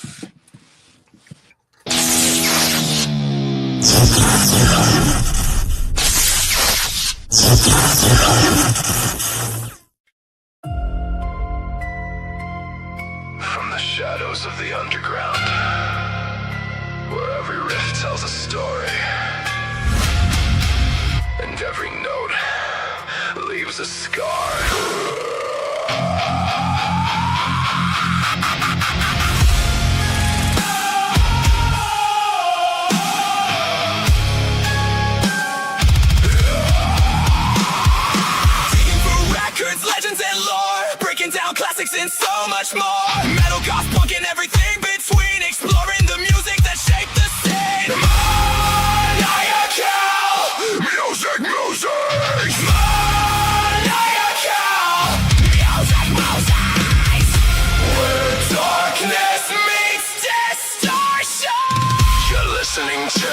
From the shadows of the underground, where every rift tells a story, and every note leaves a scar. Legends and lore, breaking down classics and so much more. Metal, goth, punk, and everything between, exploring the music that shaped the scene. Maniacal, music, musers. Maniacal, music, musers. Where darkness meets distortion. You're listening to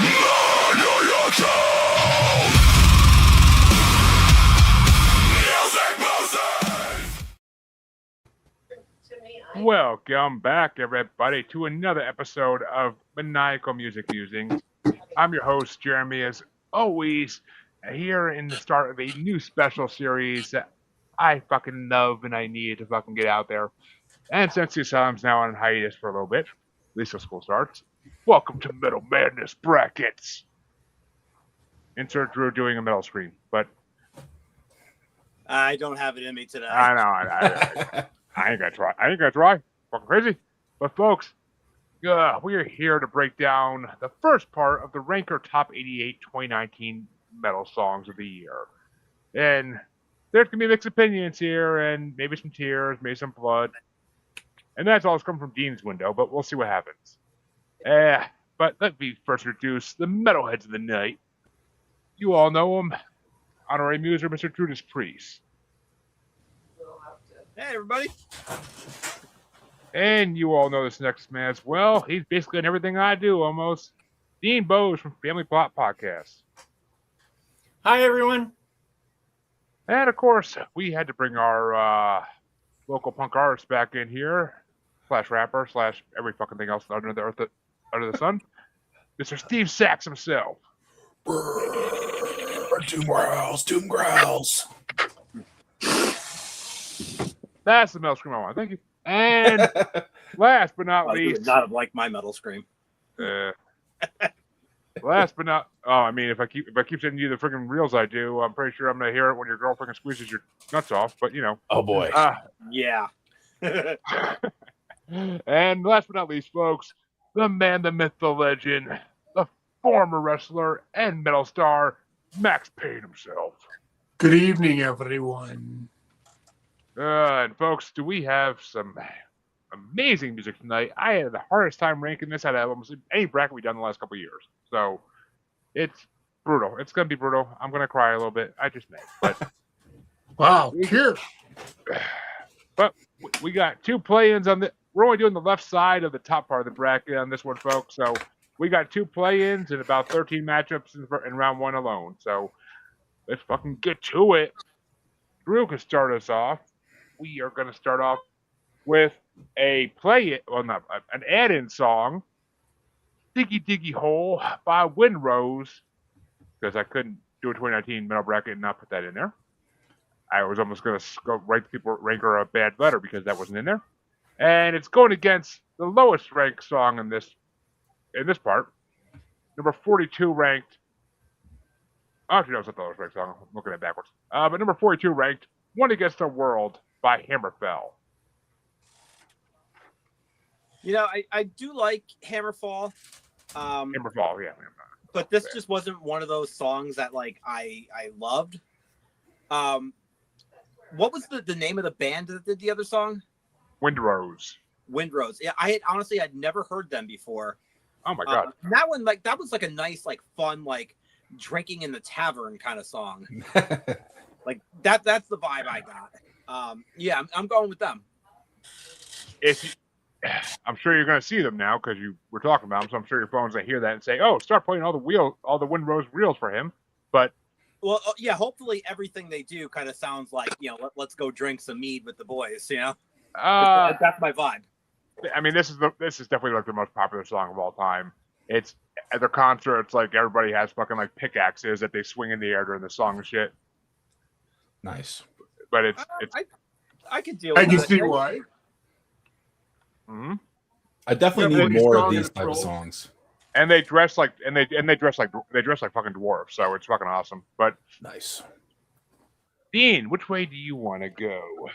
Maniacal. Welcome back, everybody, to another episode of Maniacal Music Musings. I'm your host, Jeremy, as always, here in the start of a new special series that I fucking love and I need to fucking get out there. And since the Asylum's now on hiatus for a little bit, at least till school starts, welcome to Metal Madness Brackets. Insert Drew doing a metal scream, but I don't have it in me today. I know. I ain't gonna try. Fucking crazy. But folks, we are here to break down the first part of the Ranker Top 88 2019 metal songs of the year. And there's gonna be mixed opinions here, and maybe some tears, maybe some blood. And that's all coming from Dean's window, but we'll see what happens. But let me first introduce the metalheads of the night. You all know him. Honorary Muser, Mr. Judas Priest. Hey, everybody. And you all know this next man as well. He's basically in everything I do, almost. Dean Bose from Family Plot Podcast. Hi, everyone. And, of course, we had to bring our local punk artist back in here, slash rapper, slash every fucking thing else under the sun, Mr. Steve Sachs himself. Doom growls. That's the metal scream I want. Thank you. And last but not least, would not have liked my metal scream. Last but not, if I keep sending you the freaking reels I do, I'm pretty sure I'm gonna hear it when your girl freaking squeezes your nuts off. But you know. Oh boy. Yeah. And last but not least, folks, the man, the myth, the legend, the former wrestler and metal star, Max Payne himself. Good evening, everyone. And folks, do we have some amazing music tonight? I had the hardest time ranking this out of almost any bracket we've done in the last couple of years. So it's brutal. It's going to be brutal. I'm going to cry a little bit. I just may. But Wow, cheers. But we got two play-ins on the. We're only doing the left side of the top part of the bracket on this one, folks. So we got two play-ins and about 13 matchups in round one alone. So let's fucking get to it. Drew can start us off. We are going to start off with an add-in song, Diggy Diggy Hole by Windrose, because I couldn't do a 2019 metal bracket and not put that in there. I was almost going to go write people ranker a bad letter because that wasn't in there. And it's going against the lowest ranked song in this part. Number 42 ranked. Actually, no, it's not the lowest ranked song. I'm looking at it backwards. But number 42 ranked, One Against the World by Hammerfell. You know, I do like Hammerfall. Hammerfall, yeah. But this just wasn't one of those songs that like I loved. What was the name of the band that did the other song? Windrose. Windrose. Yeah, I'd never heard them before. Oh my god. That one, like, that was like a nice, like, fun, like, drinking in the tavern kind of song. Like that's the vibe I got. Yeah, I'm going with them. I'm sure you're going to see them now because you were talking about them. So I'm sure your phone's going to hear that and say, "Oh, start playing all the Windrose reels for him." But well, yeah, hopefully everything they do kind of sounds like, you know, let's go drink some mead with the boys. You know, that's my vibe. I mean, this is definitely like the most popular song of all time. It's at the concert. It's like everybody has fucking like pickaxes that they swing in the air during the song and shit. Nice. But it's I could deal I with can it. see why. mhm. I definitely Yeah, need but more of strong these and type of trolls. songs. And they dress like fucking dwarves, so it's fucking awesome. But Nice. Dean, which way do you want to go?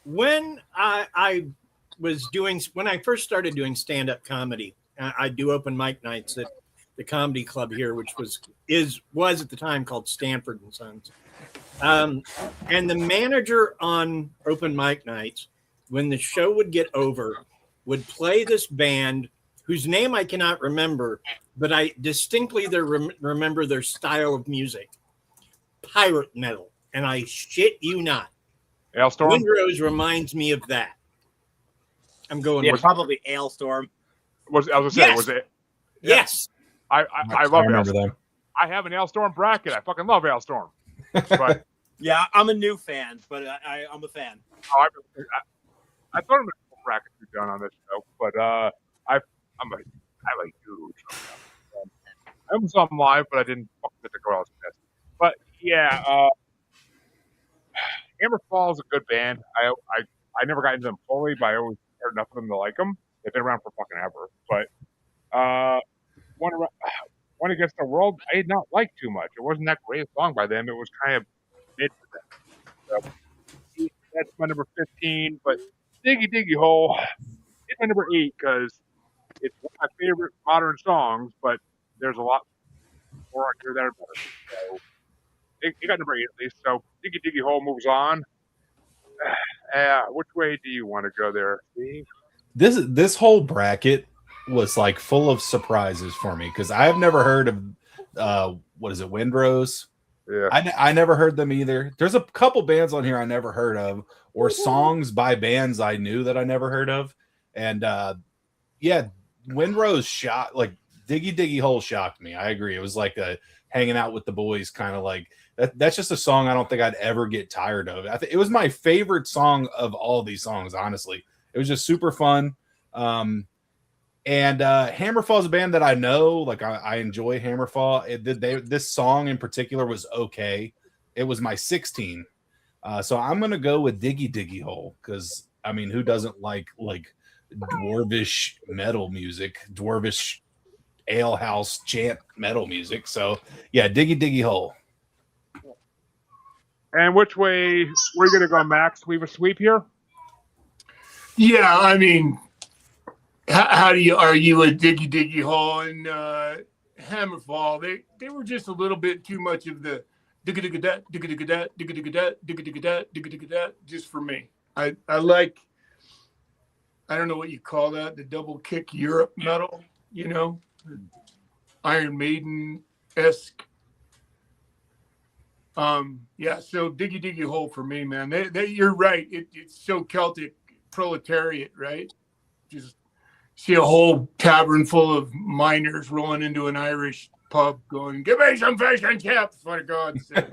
When when I first started doing stand-up comedy, I do open mic nights at the comedy club here, which was at the time called Stanford and Sons. And the manager on open mic nights, when the show would get over, would play this band whose name I cannot remember, but I distinctly remember their style of music, pirate metal. And I shit you not, Hailstorm? Windrose reminds me of that. I'm going Yeah, with probably Ailstorm. I was gonna say, Yes. was it? yes. I love remember Hailstorm. them. I have an Hailstorm bracket. I fucking love Hailstorm. But Yeah, I'm a new fan, but I'm a fan. I thought about a bracket we've done on this show, but I like huge. I almost saw them live, but I didn't fucking get to go out to this. But yeah, Hammerfall is a good band. I never got into them fully, but I always heard enough of them to like them. They've been around for fucking ever. But One Against the World, I did not like too much. It wasn't that great a song by them. It was kind of mid for them. So that's my number 15. But Diggy Diggy Hole is my number 8 because it's one of my favorite modern songs, but there's a lot more out here that are better. So it got number 8 at least. So Diggy Diggy Hole moves on. Which way do you want to go there, Steve? This whole bracket was like full of surprises for me because I have never heard of what is it, Windrose? Yeah. I never heard them either. There's a couple bands on here I never heard of, or songs by bands I knew that I never heard of. And yeah, Windrose shot like Diggy Diggy Hole shocked me. I agree. It was like a hanging out with the boys kind of like that's just a song I don't think I'd ever get tired of. It was my favorite song of all these songs, honestly. It was just super fun. And Hammerfall is a band that I know, like I enjoy Hammerfall. This song in particular was okay. It was my 16. So I'm going to go with Diggy Diggy Hole because, I mean, who doesn't like dwarvish metal music, dwarvish alehouse chant metal music? So, yeah, Diggy Diggy Hole. And which way we're going to go, Max? We have a sweep here? Yeah, I mean, how do you argue with Diggy Diggy Hole and Hammerfall? They were just a little bit too much of the digga digga dat, digga digga dat, digga digga dat, digga digga dat, digga digga dat, just for me. I like, I don't know what you call that, the double kick Europe metal, you know, Iron Maiden-esque. Yeah, so Diggy Diggy Hole for me, man. You're right. It's so Celtic proletariat, right? Just see a whole tavern full of miners rolling into an Irish pub going, give me some fish and chips, for God's sake.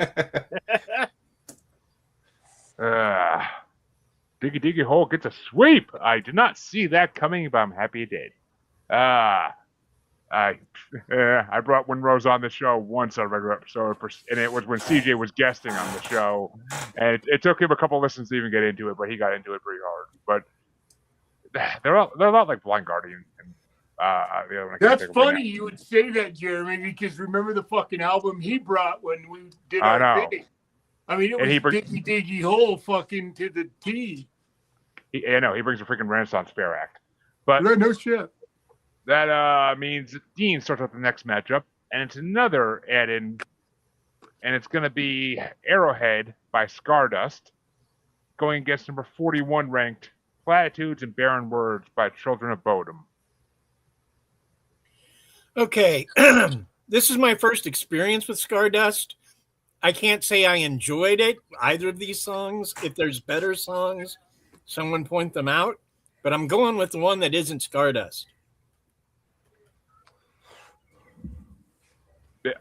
Diggy Diggy Hole gets a sweep. I did not see that coming, but I'm happy it did. I brought Windrose on the show once on a regular episode, and it was when CJ was guesting on the show, and it took him a couple listens to even get into it, but he got into it pretty hard. But they're a lot like Blind Guardian. And, the other one That's funny you would say that, Jeremy, because remember the fucking album he brought when we did our thing. I mean, it was Diggy Diggy Hole fucking to the T. I know, he brings a freaking Renaissance Fair act. But yeah, no shit. That means Dean starts with the next matchup, and it's another add-in, and it's going to be Arrowhead by Stardust, going against number 41 ranked Platitudes and Barren Words by Children of Bodom. Okay, this is my first experience with Stardust. I can't say I enjoyed it, either of these songs. If there's better songs, someone point them out. But I'm going with the one that isn't Stardust.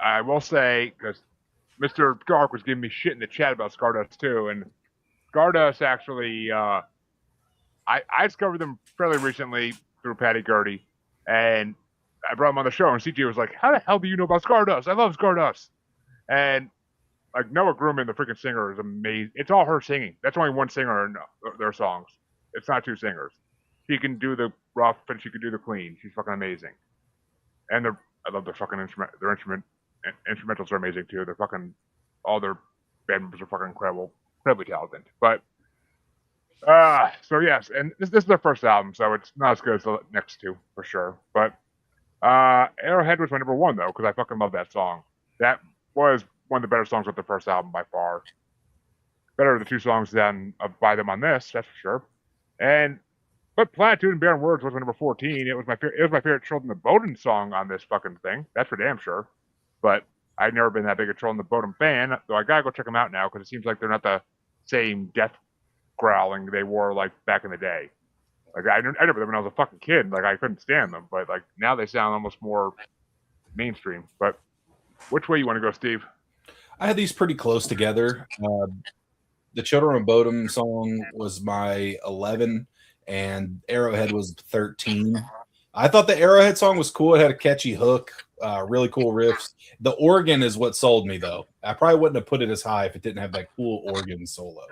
I will say, because Mr. Dark was giving me shit in the chat about Stardust too, and Stardust actually, I discovered them fairly recently through Patty Gurdy, and I brought them on the show, and CJ was like, "How the hell do you know about Stardust? I love Stardust." And like Noah Grumman, the freaking singer, is amazing. It's all her singing. That's only one singer in their songs. It's not two singers. She can do the rough and she can do the clean. She's fucking amazing. And I love their fucking instrumentals are amazing too. They're fucking all their band members are fucking incredibly talented. But so yes, and this is their first album, so it's not as good as the next two for sure. But Arrowhead was my number one though, because I fucking love that song. That was one of the better songs of the first album by far. Better the two songs than by them on this, that's for sure. And but Platitude and Barren Words was my number 14. It was my favorite Children of Bodom song on this fucking thing. That's for damn sure. But I've never been that big a Children of Bodom fan, so I gotta go check them out now because it seems like they're not the same death growling they were like back in the day. Like I remember them when I was a fucking kid. Like I couldn't stand them, but like now they sound almost more mainstream. But which way you want to go, Steve? I had these pretty close together. The Children of Bodom song was my 11, and Arrowhead was 13. I thought the Arrowhead song was cool. It had a catchy hook, really cool riffs. The organ is what sold me, though. I probably wouldn't have put it as high if it didn't have that cool organ solo.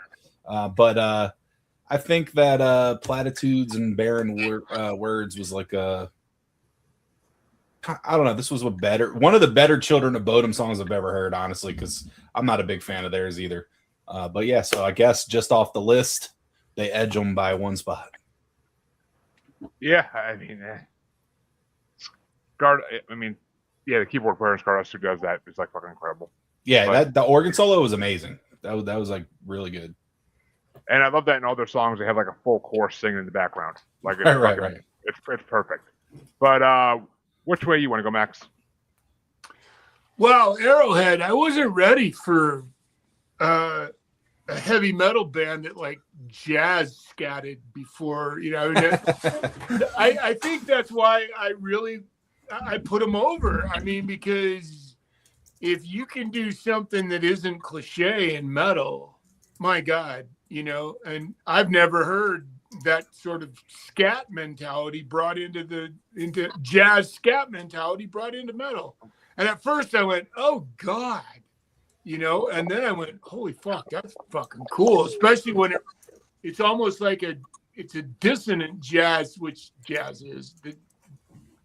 But I think that Platitudes and Barren Words was like a... I don't know. This was one of the better Children of Bodom songs I've ever heard, honestly, because I'm not a big fan of theirs either. But yeah, so I guess just off the list, they edge them by one spot. Yeah, I mean, the keyboard player in Stardust who does that is like fucking incredible. Yeah, but the organ solo was amazing. That was like really good. And I love that in all their songs they have like a full chorus singing in the background. Like it's right. It's perfect. But which way you want to go, Max? Well, Arrowhead, I wasn't ready for a heavy metal band that like jazz scatted before, you know. I think that's why I put them over. I mean, because if you can do something that isn't cliche in metal, my God, you know, and I've never heard that sort of scat mentality brought into jazz scat mentality brought into metal. And at first I went, oh God, you know, and then I went, holy fuck, that's fucking cool. Especially when it's almost like it's a dissonant jazz, which jazz is, that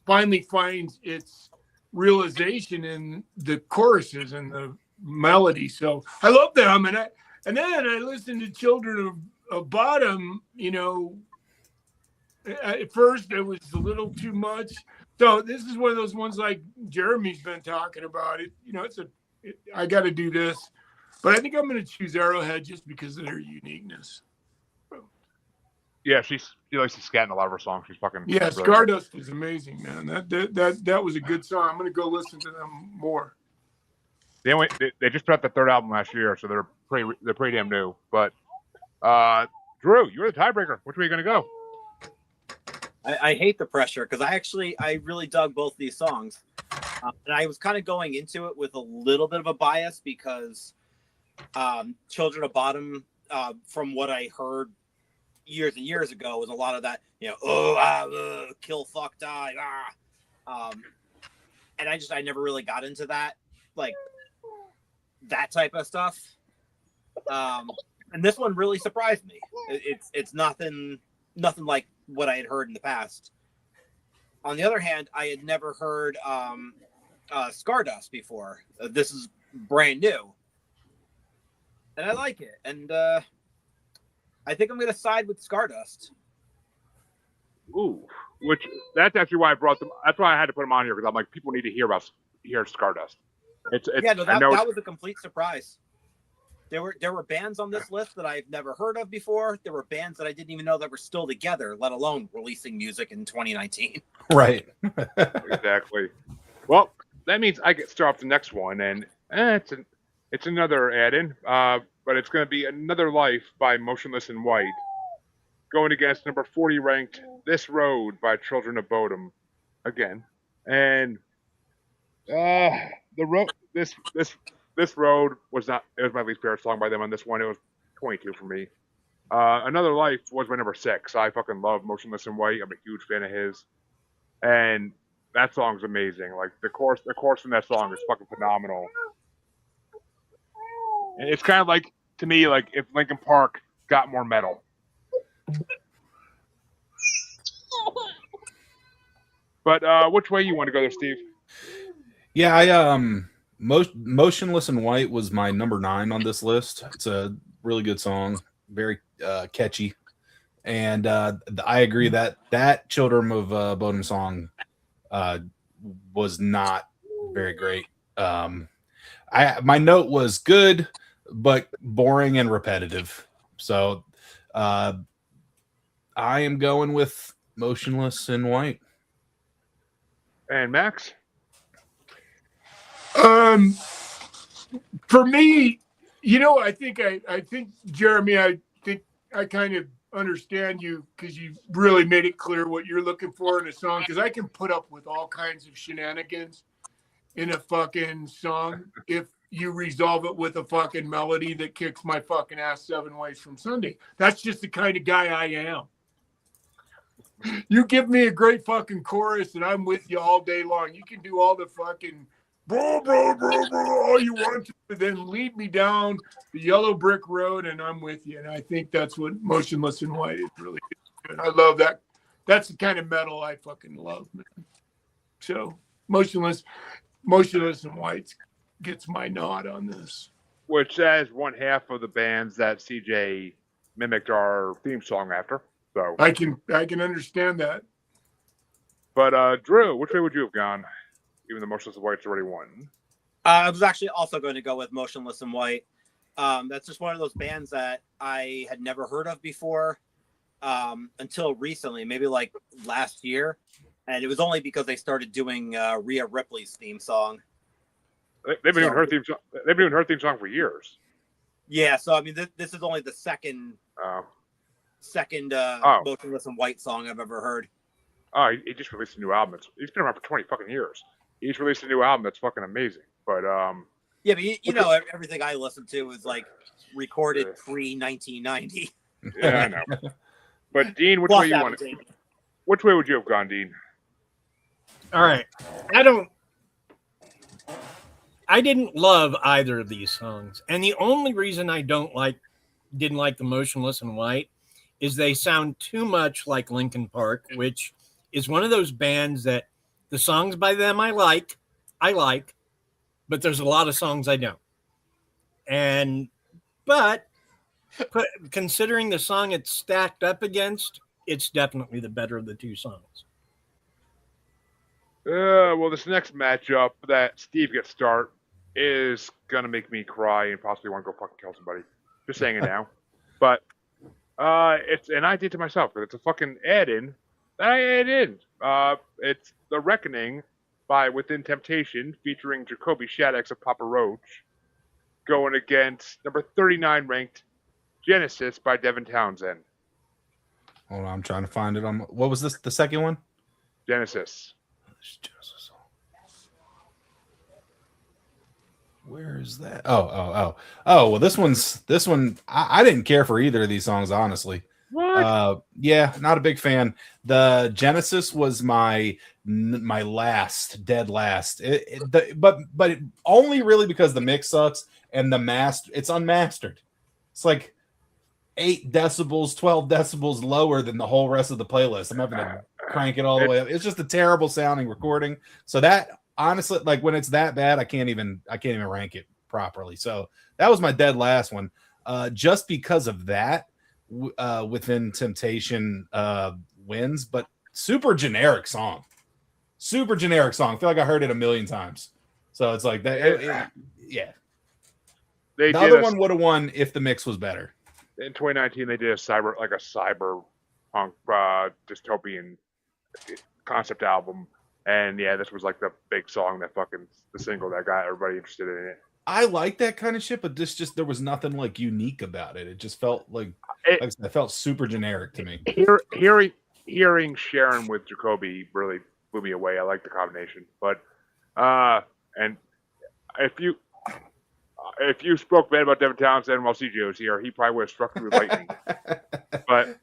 finally finds its realization in the choruses and the melody. So I love them. And then I listened to Children of Bodom, you know. At first it was a little too much. So this is one of those ones like Jeremy's been talking about. It, you know, I got to do this, but I think I'm going to choose Arrowhead just because of their uniqueness. Yeah, she likes to scat in a lot of her songs. She's fucking Stardust is amazing, man. That was a good song. I'm going to go listen to them more. They just put out the third album last year, so they're pretty damn new. But Drew, you're the tiebreaker. Which way are you going to go? I hate the pressure because I really dug both these songs. And I was kind of going into it with a little bit of a bias because Children of Bodom, from what I heard years and years ago, was a lot of that, you know, kill, fuck, die, and I never really got into that, like that type of stuff. And this one really surprised me. It's nothing like what I had heard in the past. On the other hand, I had never heard Stardust before. This is brand new, and I like it. And I think I'm going to side with Stardust. Ooh, that's actually why I brought them. That's why I had to put them on here because I'm like, people need to hear Stardust. That was a complete surprise. There were bands on this list that I've never heard of before. There were bands that I didn't even know that were still together, let alone releasing music in 2019. Right. Exactly. Well, that means I get to start off the next one, and it's another add-in, but it's going to be Another Life by Motionless in White, going against number 40 ranked This Road by Children of Bodom again, and This Road was my least favorite song by them on this one. It was 22 for me. Another Life was my number 6. I fucking love Motionless in White. I'm a huge fan of his, and that song's amazing. Like the chorus in that song is fucking phenomenal. And it's kind of like, to me, like if Linkin Park got more metal. But which way you want to go there, Steve? Yeah, I Motionless in White was my number 9 on this list. It's a really good song, very catchy, and I agree that Children of Bodom song was not very great. My note was good, but boring and repetitive. So I am going with Motionless in White. And Max? For me, I think Jeremy, I think I kind of understand you because you really made it clear what you're looking for in a song. Because I can put up with all kinds of shenanigans in a fucking song if you resolve it with a fucking melody that kicks my fucking ass 7 ways from Sunday. That's just the kind of guy I am. You give me a great fucking chorus and I'm with you all day long. You can do all the fucking bro, all you want to, but then lead me down the yellow brick road and I'm with you. And I think that's what Motionless in White is really good. I love that. That's the kind of metal I fucking love, man. So Motionless in White gets my nod on this. Which as one half of the bands that CJ mimicked our theme song after. So I can understand that. But Drew, which way would you have gone? Even though Motionless in White's already won. I was actually also going to go with Motionless in White. That's just one of those bands that I had never heard of before until recently, maybe like last year. And it was only because they started doing Rhea Ripley's theme song. They've been doing her theme song. They've been doing her theme song for years. Yeah, so I mean, this is only the second Motionless in White song I've ever heard. Oh, he just released a new album. He's been around for 20 fucking years. He just released a new album that's fucking amazing. But yeah, but you know, everything I listen to is like recorded pre 1990. Yeah, I know. But Dean, which way you want to? Which way would you have gone, Dean? All right, I didn't love either of these songs, and the only reason I didn't like the Motionless in White is they sound too much like Linkin Park, which is one of those bands that the songs by them I like, but there's a lot of songs I don't. But considering the song it's stacked up against, it's definitely the better of the two songs. Well, this next matchup that Steve gets start is gonna make me cry and possibly want to go fucking kill somebody. Just saying it now. But and I did to myself because it's a fucking add-in that I added in. It's The Reckoning by Within Temptation featuring Jacoby Shaddix of Papa Roach going against number 39 ranked Genesis by Devin Townsend. Hold on, I'm trying to find it on. What was this? The second one? Genesis. Where is that? Oh. Well, this one. I didn't care for either of these songs, honestly. What? Yeah, not a big fan. The Genesis was my dead last. But only really because the mix sucks and it's unmastered. It's like 8 decibels, 12 decibels lower than the whole rest of the playlist. I'm having to crank it all the way up. It's just a terrible sounding recording. So that honestly, like when it's that bad, I can't even rank it properly. So that was my dead last one. Just because of that, Within Temptation wins, but super generic song. I feel like I heard it a million times. So it's like that. Yeah. The other one would have won if the mix was better. In 2019, they did a cyberpunk dystopian concept album, and yeah, this was like the big song the single that got everybody interested in it. I like that kind of shit, but there was nothing like unique about it. It just felt like it felt super generic to me. Hearing Sharon with Jacoby really blew me away. I like the combination, but and if you If you spoke bad about Devin Townsend while CJ was here, he probably would have struck you with lightning. But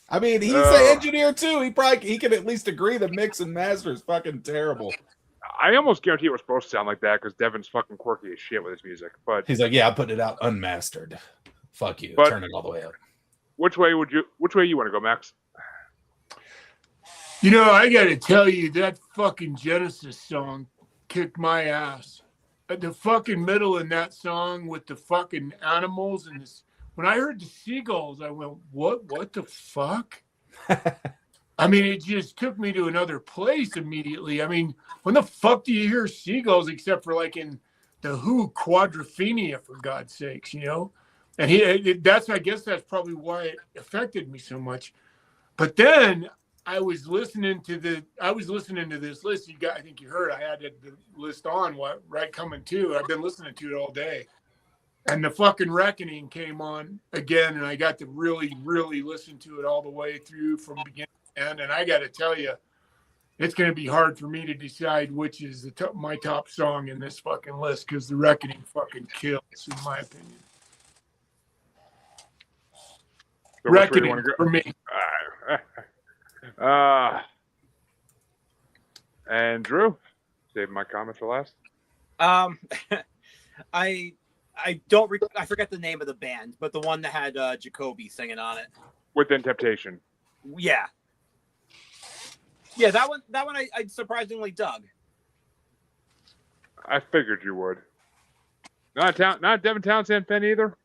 I mean, he's an engineer too. He can at least agree that mix and master is fucking terrible. I almost guarantee it was supposed to sound like that because Devin's fucking quirky as shit with his music. But he's like, yeah, I'm putting it out unmastered. Fuck you. Turn it all the way up. Which way you want to go, Max? You know, I got to tell you, that fucking Genesis song kicked my ass. The fucking middle in that song with the fucking animals and this. When I heard the seagulls, I went, what the fuck? I mean, it just took me to another place immediately. I mean, when the fuck do you hear seagulls except for like in the Who Quadrophenia, for God's sakes, you know? And I guess that's probably why it affected me so much. But then I was listening to this list. I think you heard I had the list on right coming to. I've been listening to it all day. And the fucking Reckoning came on again, and I got to really, really listen to it all the way through from beginning to end. And I got to tell you, it's going to be hard for me to decide which is my top song in this fucking list because the Reckoning fucking kills, in my opinion. So Reckoning for me. And Drew, save my comments for last. I forget the name of the band, but the one that had Jacoby singing on it. Within Temptation. Yeah, that one I surprisingly dug. I figured you would. Not Devin Townsend fan either.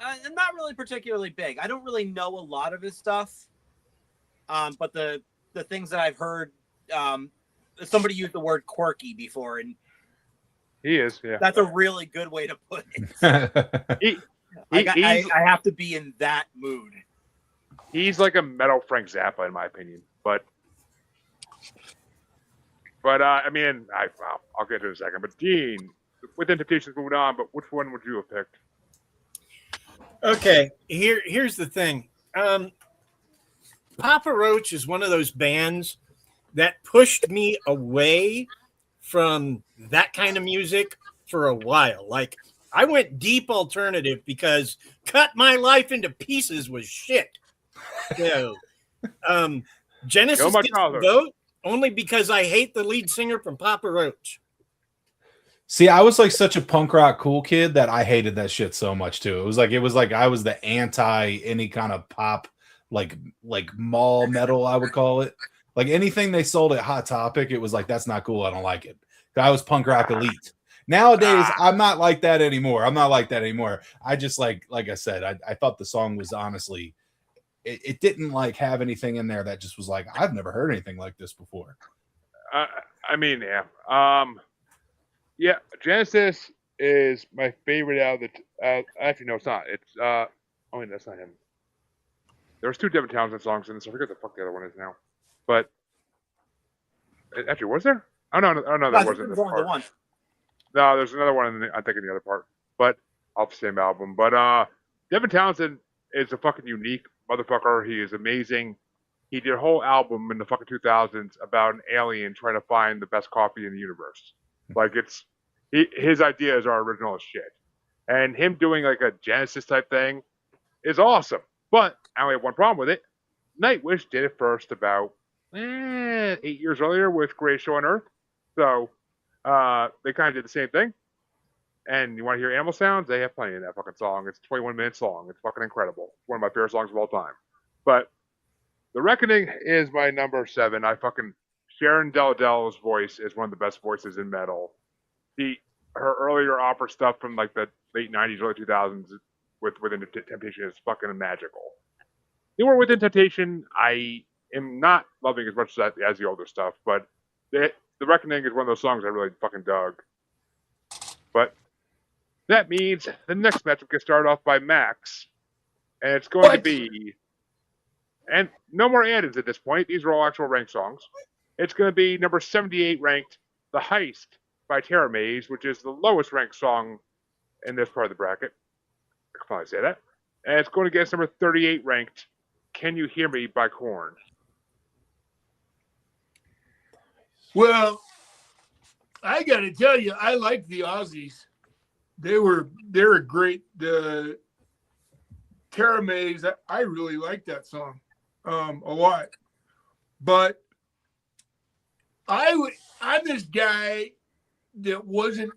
Not really particularly big. I don't really know a lot of his stuff. But the things that I've heard, somebody used the word quirky before, and he is. Yeah, that's a really good way to put it. I have to be in that mood. He's like a metal Frank Zappa, in my opinion. But I mean, I'll get to it in a second. But Dean, Within Temptation's moving on. But which one would you have picked? Okay, here's the thing. Papa Roach is one of those bands that pushed me away from that kind of music for a while. Like, I went deep alternative because Cut My Life Into Pieces was shit. So, Genesis gets the vote only because I hate the lead singer from Papa Roach. See, I was like such a punk rock cool kid that I hated that shit so much too. It was like I was the anti any kind of pop, like mall metal, I would call it. Like anything they sold at Hot Topic, it was like, that's not cool. I don't like it. I was punk rock elite. Nowadays, I'm not like that anymore. I just like I said, I thought the song was honestly, it didn't like have anything in there that just was like, I've never heard anything like this before. I mean, yeah. Yeah, Genesis is my favorite out of the. Actually, no, it's not. It's that's not him. There was two Devin Townsend songs in this. I forget the fuck the other one is now. But actually, was there? Oh no, that wasn't this part. One. No, there's another one. I think in the other part, but off the same album. But Devin Townsend is a fucking unique motherfucker. He is amazing. He did a whole album in the fucking 2000s about an alien trying to find the best coffee in the universe. Like his ideas are original as shit, and him doing like a Genesis type thing is awesome. But I only have one problem with it. Nightwish did it first about 8 years earlier with Greatest Show on Earth, so they kind of did the same thing. And you want to hear animal sounds? They have plenty of that fucking song. It's 21 minutes long. It's fucking incredible. It's one of my favorite songs of all time. But The Reckoning is my number 7. Sharon Del-Del's voice is one of the best voices in metal. Her earlier opera stuff from like the late 90s, early 2000s Within Temptation is fucking magical. Newer Within Temptation, I am not loving as much as the older stuff, but The Reckoning is one of those songs I really fucking dug. But that means the next matchup gets started off by Max, and it's going to be, and no more add-ins at this point. These are all actual ranked songs. It's going to be number 78 ranked, The Heist by Terra Maze, which is the lowest ranked song in this part of the bracket. I can finally say that. And it's going against number 38 ranked, Can You Hear Me by Korn. Well, I got to tell you, I like the Aussies. they're great. The Terra Maze, I really like that song a lot. But I'm this guy that wasn't.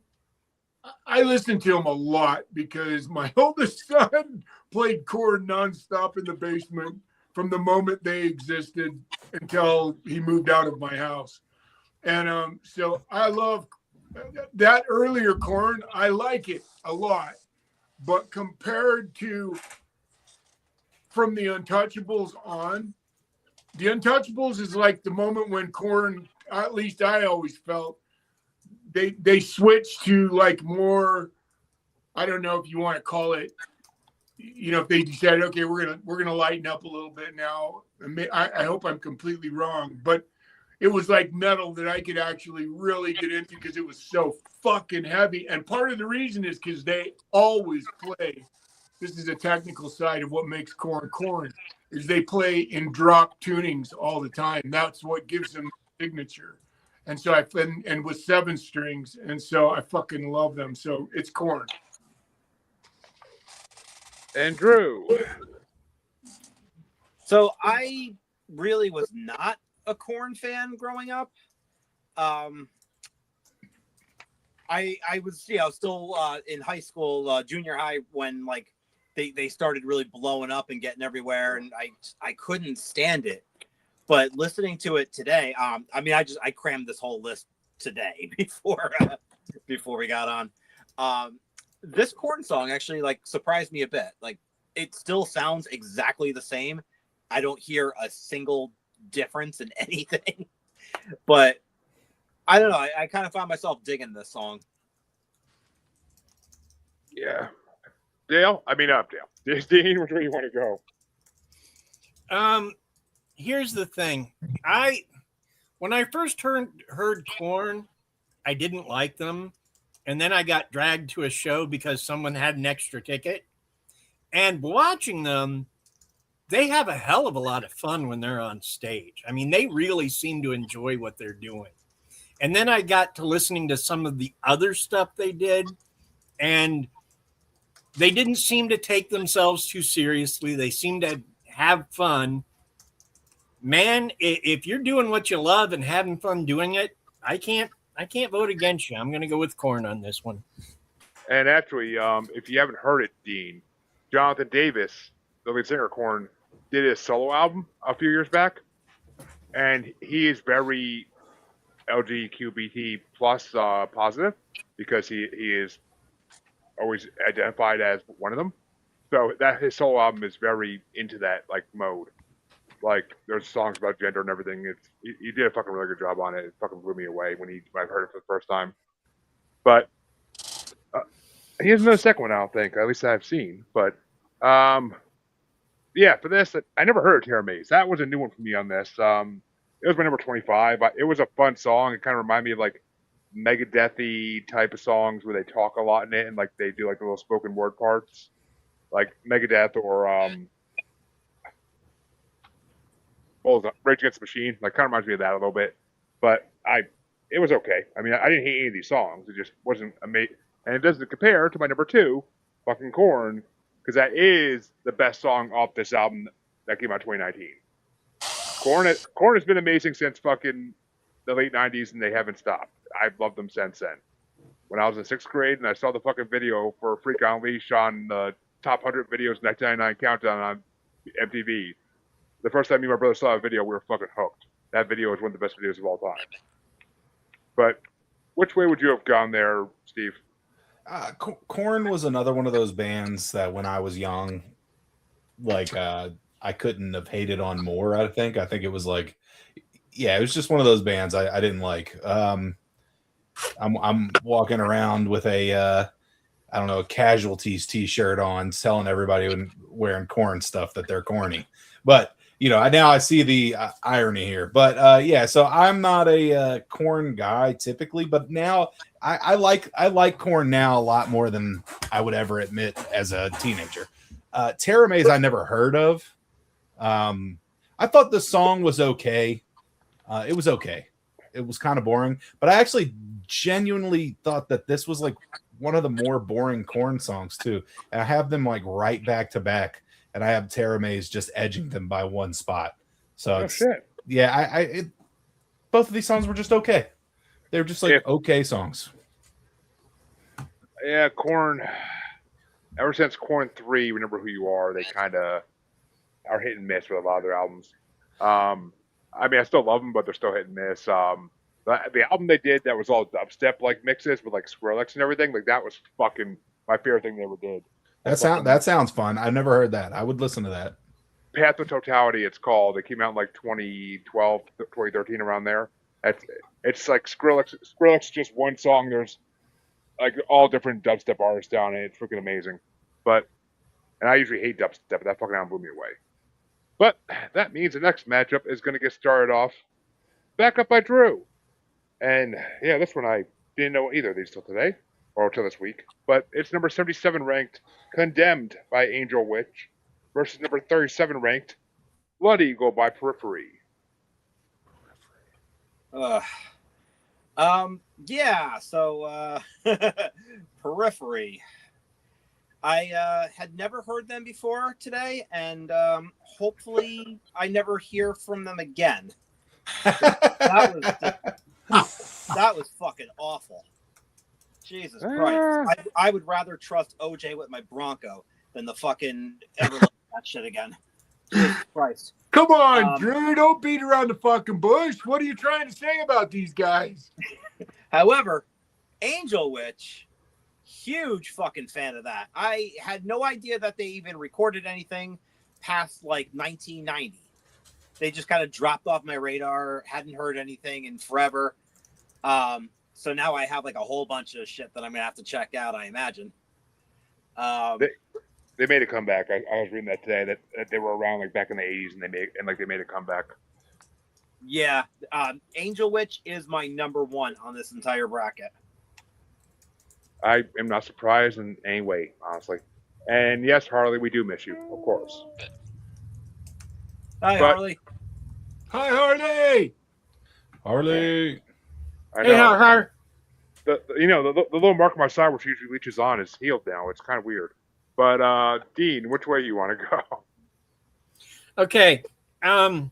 I listened to him a lot because my oldest son played Korn nonstop in the basement from the moment they existed until he moved out of my house. And so I love that earlier Korn. I like it a lot. But compared to from the Untouchables on, the Untouchables is like the moment when Korn, at least I always felt, they switched to like more, I don't know if you want to call it, if they decided, okay, we're gonna lighten up a little bit now. I hope I'm completely wrong, but it was like metal that I could actually really get into because it was so fucking heavy. And part of the reason is because they always play. This is a technical side of what makes Korn, is they play in drop tunings all the time. That's what gives them signature. And so and with 7 strings, and so I fucking love them. So it's Korn. And Drew. So I really was not a Korn fan growing up. I was still in high school, junior high, when like they started really blowing up and getting everywhere, and I couldn't stand it. But listening to it today, I crammed this whole list today before we got on. This Korn song actually like surprised me a bit. Like, it still sounds exactly the same. I don't hear a single difference in anything. But I don't know. I kind of found myself digging this song. Yeah. Dale? Dale. Dean, which way you want to go? Here's the thing. When I first heard Korn, I didn't like them. And then I got dragged to a show because someone had an extra ticket. And watching them, they have a hell of a lot of fun when they're on stage. I mean, they really seem to enjoy what they're doing. And then I got to listening to some of the other stuff they did, and they didn't seem to take themselves too seriously. They seemed to have fun. Man, if you're doing what you love and having fun doing it, I can't vote against you. I'm going to go with Korn on this one. And actually, if you haven't heard it, Dean, Jonathan Davis, the lead singer of Korn, did his solo album a few years back, and he is very LGBTQ plus positive because he is always identified as one of them. So that his solo album is very into that like mode. Like, there's songs about gender and everything. He did a fucking really good job on it. It fucking blew me away when I heard it for the first time. But he has no second one, I don't think. At least I've seen. But yeah, for this, I never heard of Terra Maze. That was a new one for me on this. It was my number 25. It was a fun song. It kind of reminded me of like Megadeth-y type of songs where they talk a lot in it and like they do like the little spoken word parts, like Megadeth or Rage Against the Machine. Like, kind of reminds me of that a little bit. But it was okay. I mean, I didn't hate any of these songs. It just wasn't amazing. And it doesn't compare to my number 2, fucking Korn, because that is the best song off this album that came out in 2019. Korn has been amazing since fucking the late 90s, and they haven't stopped. I've loved them since then. When I was in 6th grade and I saw the fucking video for Freak on Leash on the top 100 videos 1999 countdown on MTV, the first time me and my brother saw a video, we were fucking hooked. That video is one of the best videos of all time. But which way would you have gone there, Steve? Korn was another one of those bands that when I was young, like I couldn't have hated on more. I think it was like, yeah, it was just one of those bands I didn't like. I'm walking around with a I don't know, a Casualties t-shirt on, telling everybody wearing Korn stuff that they're corny. But now I see the irony here. But yeah, so I'm not a Korn guy typically, but now I like Korn now a lot more than I would ever admit as a teenager. Terra Maze I never heard of. I thought the song was okay. It was okay. It was kind of boring, but I actually genuinely thought that this was like one of the more boring Corn songs too. And I have them like right back to back, and I have Tara Mays just edging them by one spot. So it's shit. yeah, both of these songs were just okay. They were just like okay songs. Yeah, Corn. Ever since Corn 3, Remember Who You Are, they kind of are hit and miss with a lot of their albums. I mean, I still love them, but they're still hit and miss. The album they did that was all dubstep like mixes with like Skrillex and everything, like that was fucking my favorite thing they ever did. That sounds fun. I've never heard that. I would listen to that. Path of Totality, it's called. It came out in like 2012, 2013, around there. It's like Skrillex just one song. There's like all different dubstep artists down it. It's freaking amazing. And I usually hate dubstep, but that fucking album blew me away. But that means the next matchup is going to get started off back up by Drew. And yeah, this one I didn't know either of these till today, or till this week. But it's number 77 ranked, Condemned by Angel Witch, versus number 37 ranked, Blood Eagle by Periphery. Yeah, so Periphery. I had never heard them before today, and hopefully I never hear from them again. That was fucking awful. Jesus Christ. I would rather trust OJ with my Bronco than the fucking ever look at that shit again. Jesus Christ. Come on, Drew. Don't beat around the fucking bush. What are you trying to say about these guys? However, Angel Witch, huge fucking fan of that. I had no idea that they even recorded anything past like 1990. They just kind of dropped off my radar. Hadn't heard anything in forever. So now I have like a whole bunch of shit that I'm gonna have to check out, I imagine. They made a comeback. I was reading that today that they were around like back in the 80s and they made a comeback. Yeah, Angel Witch is my number one on this entire bracket. I am not surprised in any way, honestly. And yes, Harley, we do miss you, of course. Hi, Harley. Hi, Harley. Harley. I know. Hey, Har. The little mark on my side which usually leeches on is healed now. It's kind of weird. But Dean, which way you want to go? Okay. I'm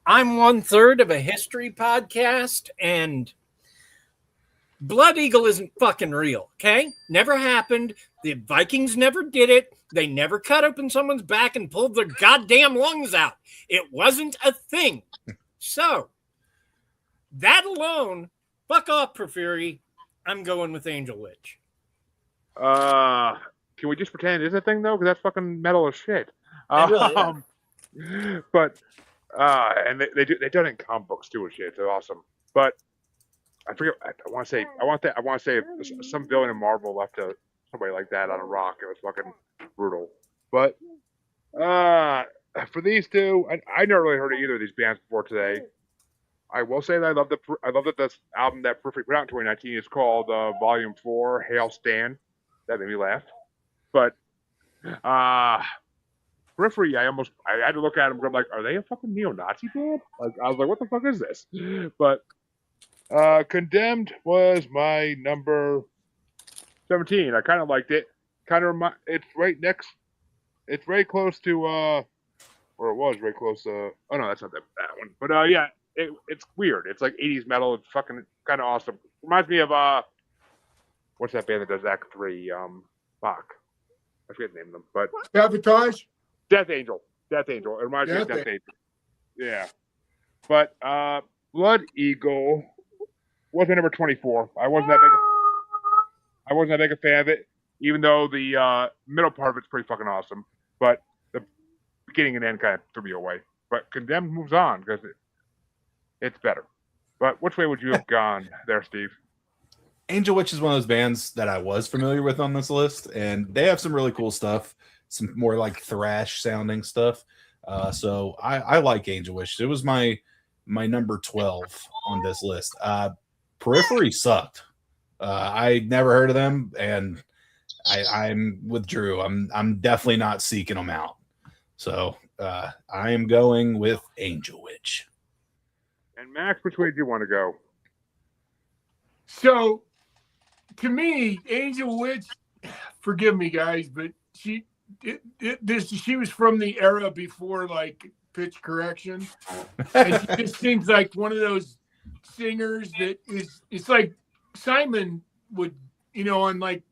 1/3 of a history podcast, and Blood Eagle isn't fucking real, okay? Never happened. The Vikings never did it. They never cut open someone's back and pulled their goddamn lungs out. It wasn't a thing. So, that alone, fuck off, Porphyry. I'm going with Angel Witch. Can we just pretend it is a thing, though? Because that's fucking metal as shit. It really is. But, and they done it in comic books, too, and shit. They're awesome. But, I forget. I want to say some villain in Marvel left somebody like that on a rock. It was fucking brutal. But for these two, I never really heard of either of these bands before today. I will say that I love that this album that Periphery put out in 2019 is called Volume 4, Hail Stan. That made me laugh. But Periphery, I had to look at them and go like, are they a fucking neo-Nazi band? Like, I was like, what the fuck is this? But Condemned was my number 17. I kind of liked it. It's very close to or it was very close to. Oh no, that's not that one. But yeah, it's weird. It's like 80s metal. It's fucking kind of awesome. Reminds me of what's that band that does Act 3? Bach. I forget the name of them, but Sabotage. Death Angel. It reminds me of Death Angel. Yeah, but Blood Eagle was my number 24. I wasn't that big a fan of it, even though the middle part of it's pretty fucking awesome. But the beginning and end kind of threw me away. But Condemned moves on because it's better. But which way would you have gone there, Steve? Angel Witch is one of those bands that I was familiar with on this list, and they have some really cool stuff, some more like thrash sounding stuff. So I like Angel Witch. It was my number 12 on this list. Periphery sucked. I never heard of them, and I'm with Drew. I'm definitely not seeking them out. So I am going with Angel Witch. And Max, which way do you want to go? So to me, Angel Witch, forgive me, guys, but she was from the era before like pitch correction, and she just seems like one of those singers that is. It's like Simon would, on like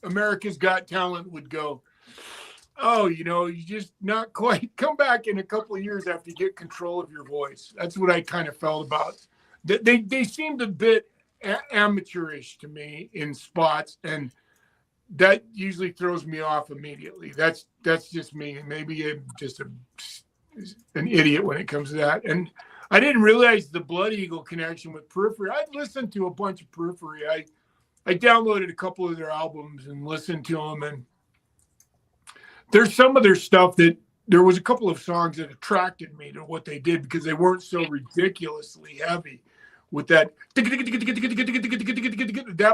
America's Got Talent would go, oh, you just not quite come back in a couple of years after you get control of your voice. That's what I kind of felt about. They seemed a bit amateurish to me in spots, and that usually throws me off immediately. That's just me. Maybe I'm just an idiot when it comes to that. And I didn't realize the Blood Eagle connection with Periphery. I listened to a bunch of Periphery. I downloaded a couple of their albums and listened to them, and there's some of their stuff that there was a couple of songs that attracted me to what they did because they weren't so ridiculously heavy with that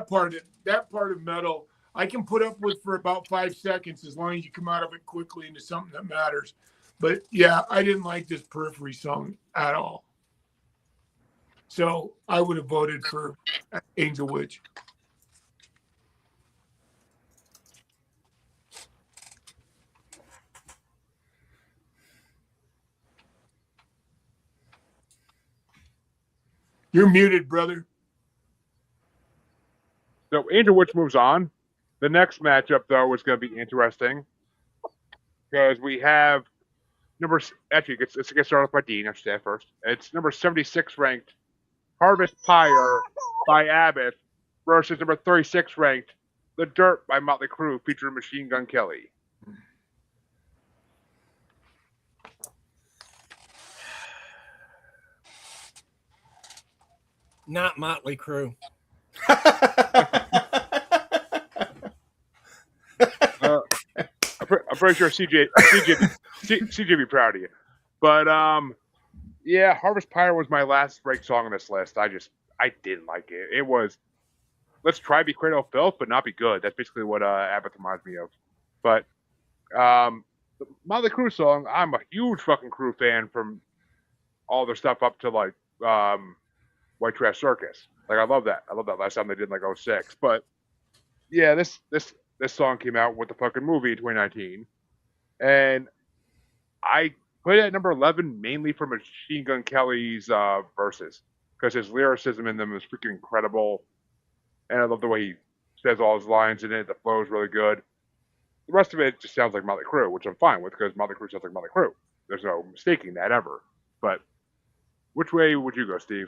part of metal. I can put up with for about 5 seconds as long as you come out of it quickly into something that matters. But yeah, I didn't like this Periphery song at all. So I would have voted for Angel Witch. You're muted, brother. So Angel Witch moves on. The next matchup, though, is going to be interesting because we have actually, let's get started by Dean. I should say first. It's number 76 ranked Harvest Pyre by Abbott versus number 36 ranked The Dirt by Motley Crue featuring Machine Gun Kelly. Not Motley Crue. I'm pretty sure CJ be proud of you. But yeah, Harvest Pyre was my last break song on this list. I didn't like it. It was let's try to be Cradle of Filth, but not be good. That's basically what Abbott reminds me of. But the Motley Crue song, I'm a huge fucking Crue fan from all their stuff up to like White Trash Circus. Like I love that. I love that last time they did like 06. But yeah, this song came out with the fucking movie in 2019. And I put it at number 11 mainly for Machine Gun Kelly's verses. Because his lyricism in them is freaking incredible. And I love the way he says all his lines in it. The flow is really good. The rest of it just sounds like Motley Crue, which I'm fine with because Motley Crue sounds like Motley Crue. There's no mistaking that ever. But which way would you go, Steve?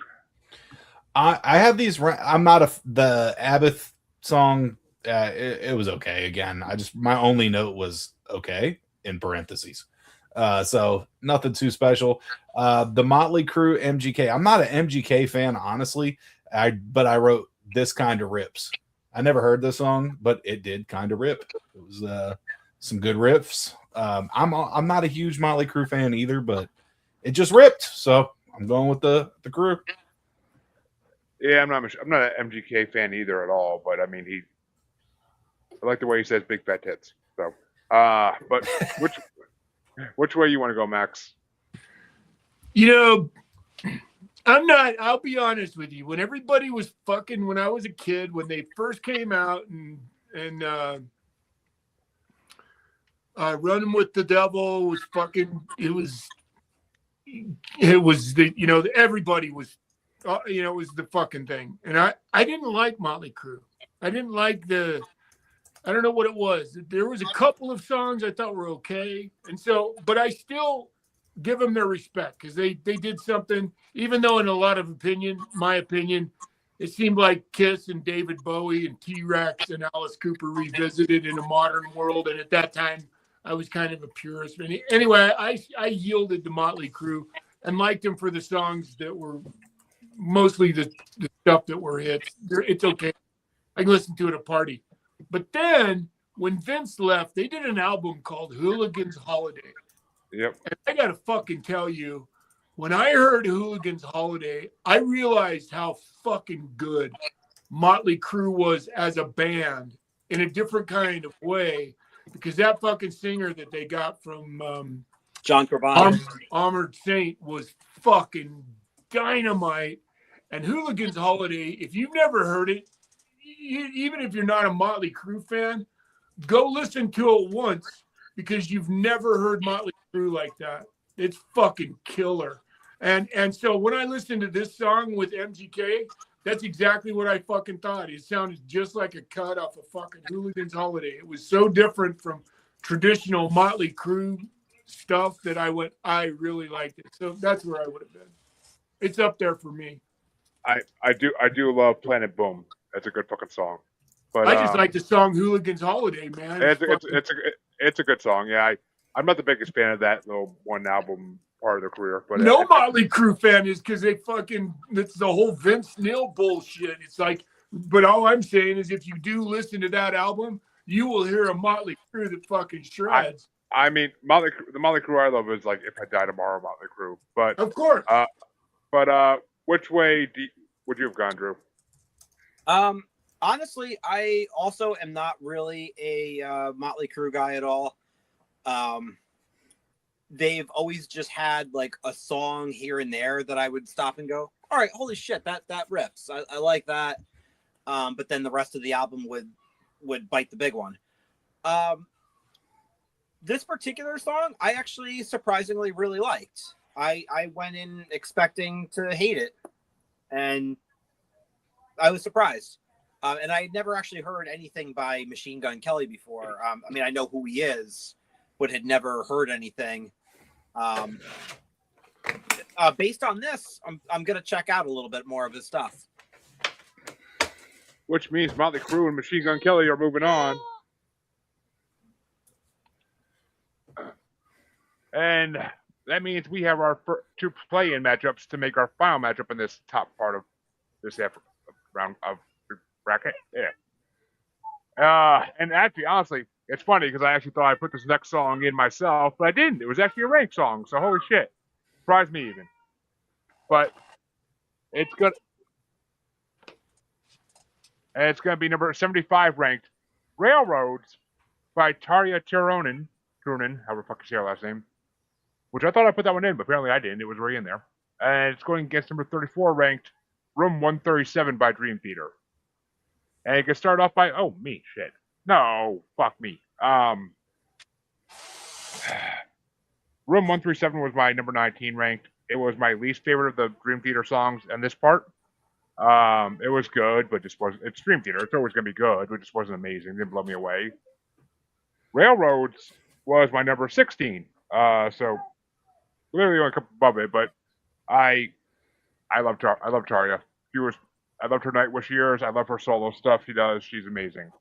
I have these. I'm not the Abbott song. It was okay. Again, my only note was okay in parentheses. So nothing too special. The Motley Crue MGK. I'm not an MGK fan, honestly. But I wrote This Kind of Rips. I never heard this song, but it did kind of rip. It was some good riffs. I'm not a huge Motley Crue fan either, but it just ripped. So I'm going with the Crue. Yeah, I'm not an MGK fan either at all. But I mean, I like the way he says big fat tits. So, but which way you want to go, Max? I'll be honest with you. When everybody was fucking, when I was a kid, when they first came out and Running with the Devil was fucking, it was the, everybody was, it was the fucking thing. And I didn't like Motley Crue. I didn't like I don't know what it was. There was a couple of songs I thought were okay. And so, but I still give them their respect because they did something, even though in a lot of my opinion, it seemed like Kiss and David Bowie and T-Rex and Alice Cooper revisited in a modern world. And at that time, I was kind of a purist. Anyway, I yielded to Motley Crue and liked them for the songs that were mostly the stuff that were hits. It's okay. I can listen to it at a party. But then when Vince left, they did an album called Hooligan's Holiday. Yep. And I got to fucking tell you, when I heard Hooligan's Holiday, I realized how fucking good Motley Crue was as a band in a different kind of way, because that fucking singer that they got from John Cravani, Armored Saint, was fucking dynamite. And Hooligan's Holiday, if you've never heard it, even if you're not a Motley Crue fan, go listen to it once because you've never heard Motley Crue like that. It's fucking killer. And so when I listened to this song with MGK, that's exactly what I fucking thought. It sounded just like a cut off a fucking Hooligan's Holiday. It was so different from traditional Motley Crue stuff that I really liked it. So that's where I would have been. It's up there for me. I do love Planet Boom. That's a good fucking song. But I just like the song Hooligan's Holiday, man. It's a good song. Yeah, I'm not the biggest fan of that little one album part of their career. But no Motley Crue fan is because it's the whole Vince Neil bullshit. It's like, but all I'm saying is if you do listen to that album, you will hear a Motley Crue that fucking shreds. I mean, the Motley Crue I love is like If I Die Tomorrow, Motley Crue. But of course. But which way would you have gone, Drew? Honestly, I also am not really a Motley Crue guy at all. They've always just had like a song here and there that I would stop and go, all right, holy shit, that rips. I like that. But then the rest of the album would bite the big one. This particular song, I actually surprisingly really liked. I went in expecting to hate it, and I was surprised. And I had never actually heard anything by Machine Gun Kelly before. I mean, I know who he is, but had never heard anything. Based on this, I'm going to check out a little bit more of his stuff. Which means Motley Crue and Machine Gun Kelly are moving on. And that means we have our two play-in matchups to make our final matchup in this top part of this round of bracket. Yeah. And actually, honestly, it's funny because I actually thought I put this next song in myself, but I didn't. It was actually a ranked song, so holy shit. Surprised me even. But it's good. And it's going to be number 75 ranked, Railroads by Tarja Turunen, however the fuck you say her last name. Which I thought I put that one in, but apparently I didn't. It was right in there. And it's going against number 34 ranked, Room 137 by Dream Theater. And it can start off by, shit. No, fuck me. Room 137 was my number 19 ranked. It was my least favorite of the Dream Theater songs and this part. It was good, but just wasn't. It's Dream Theater. It's always going to be good, but it just wasn't amazing. It didn't blow me away. Railroads was my number 16. So literally only a couple above it, but I love Tarja. I loved her Nightwish years. I love her solo stuff she does. She's amazing.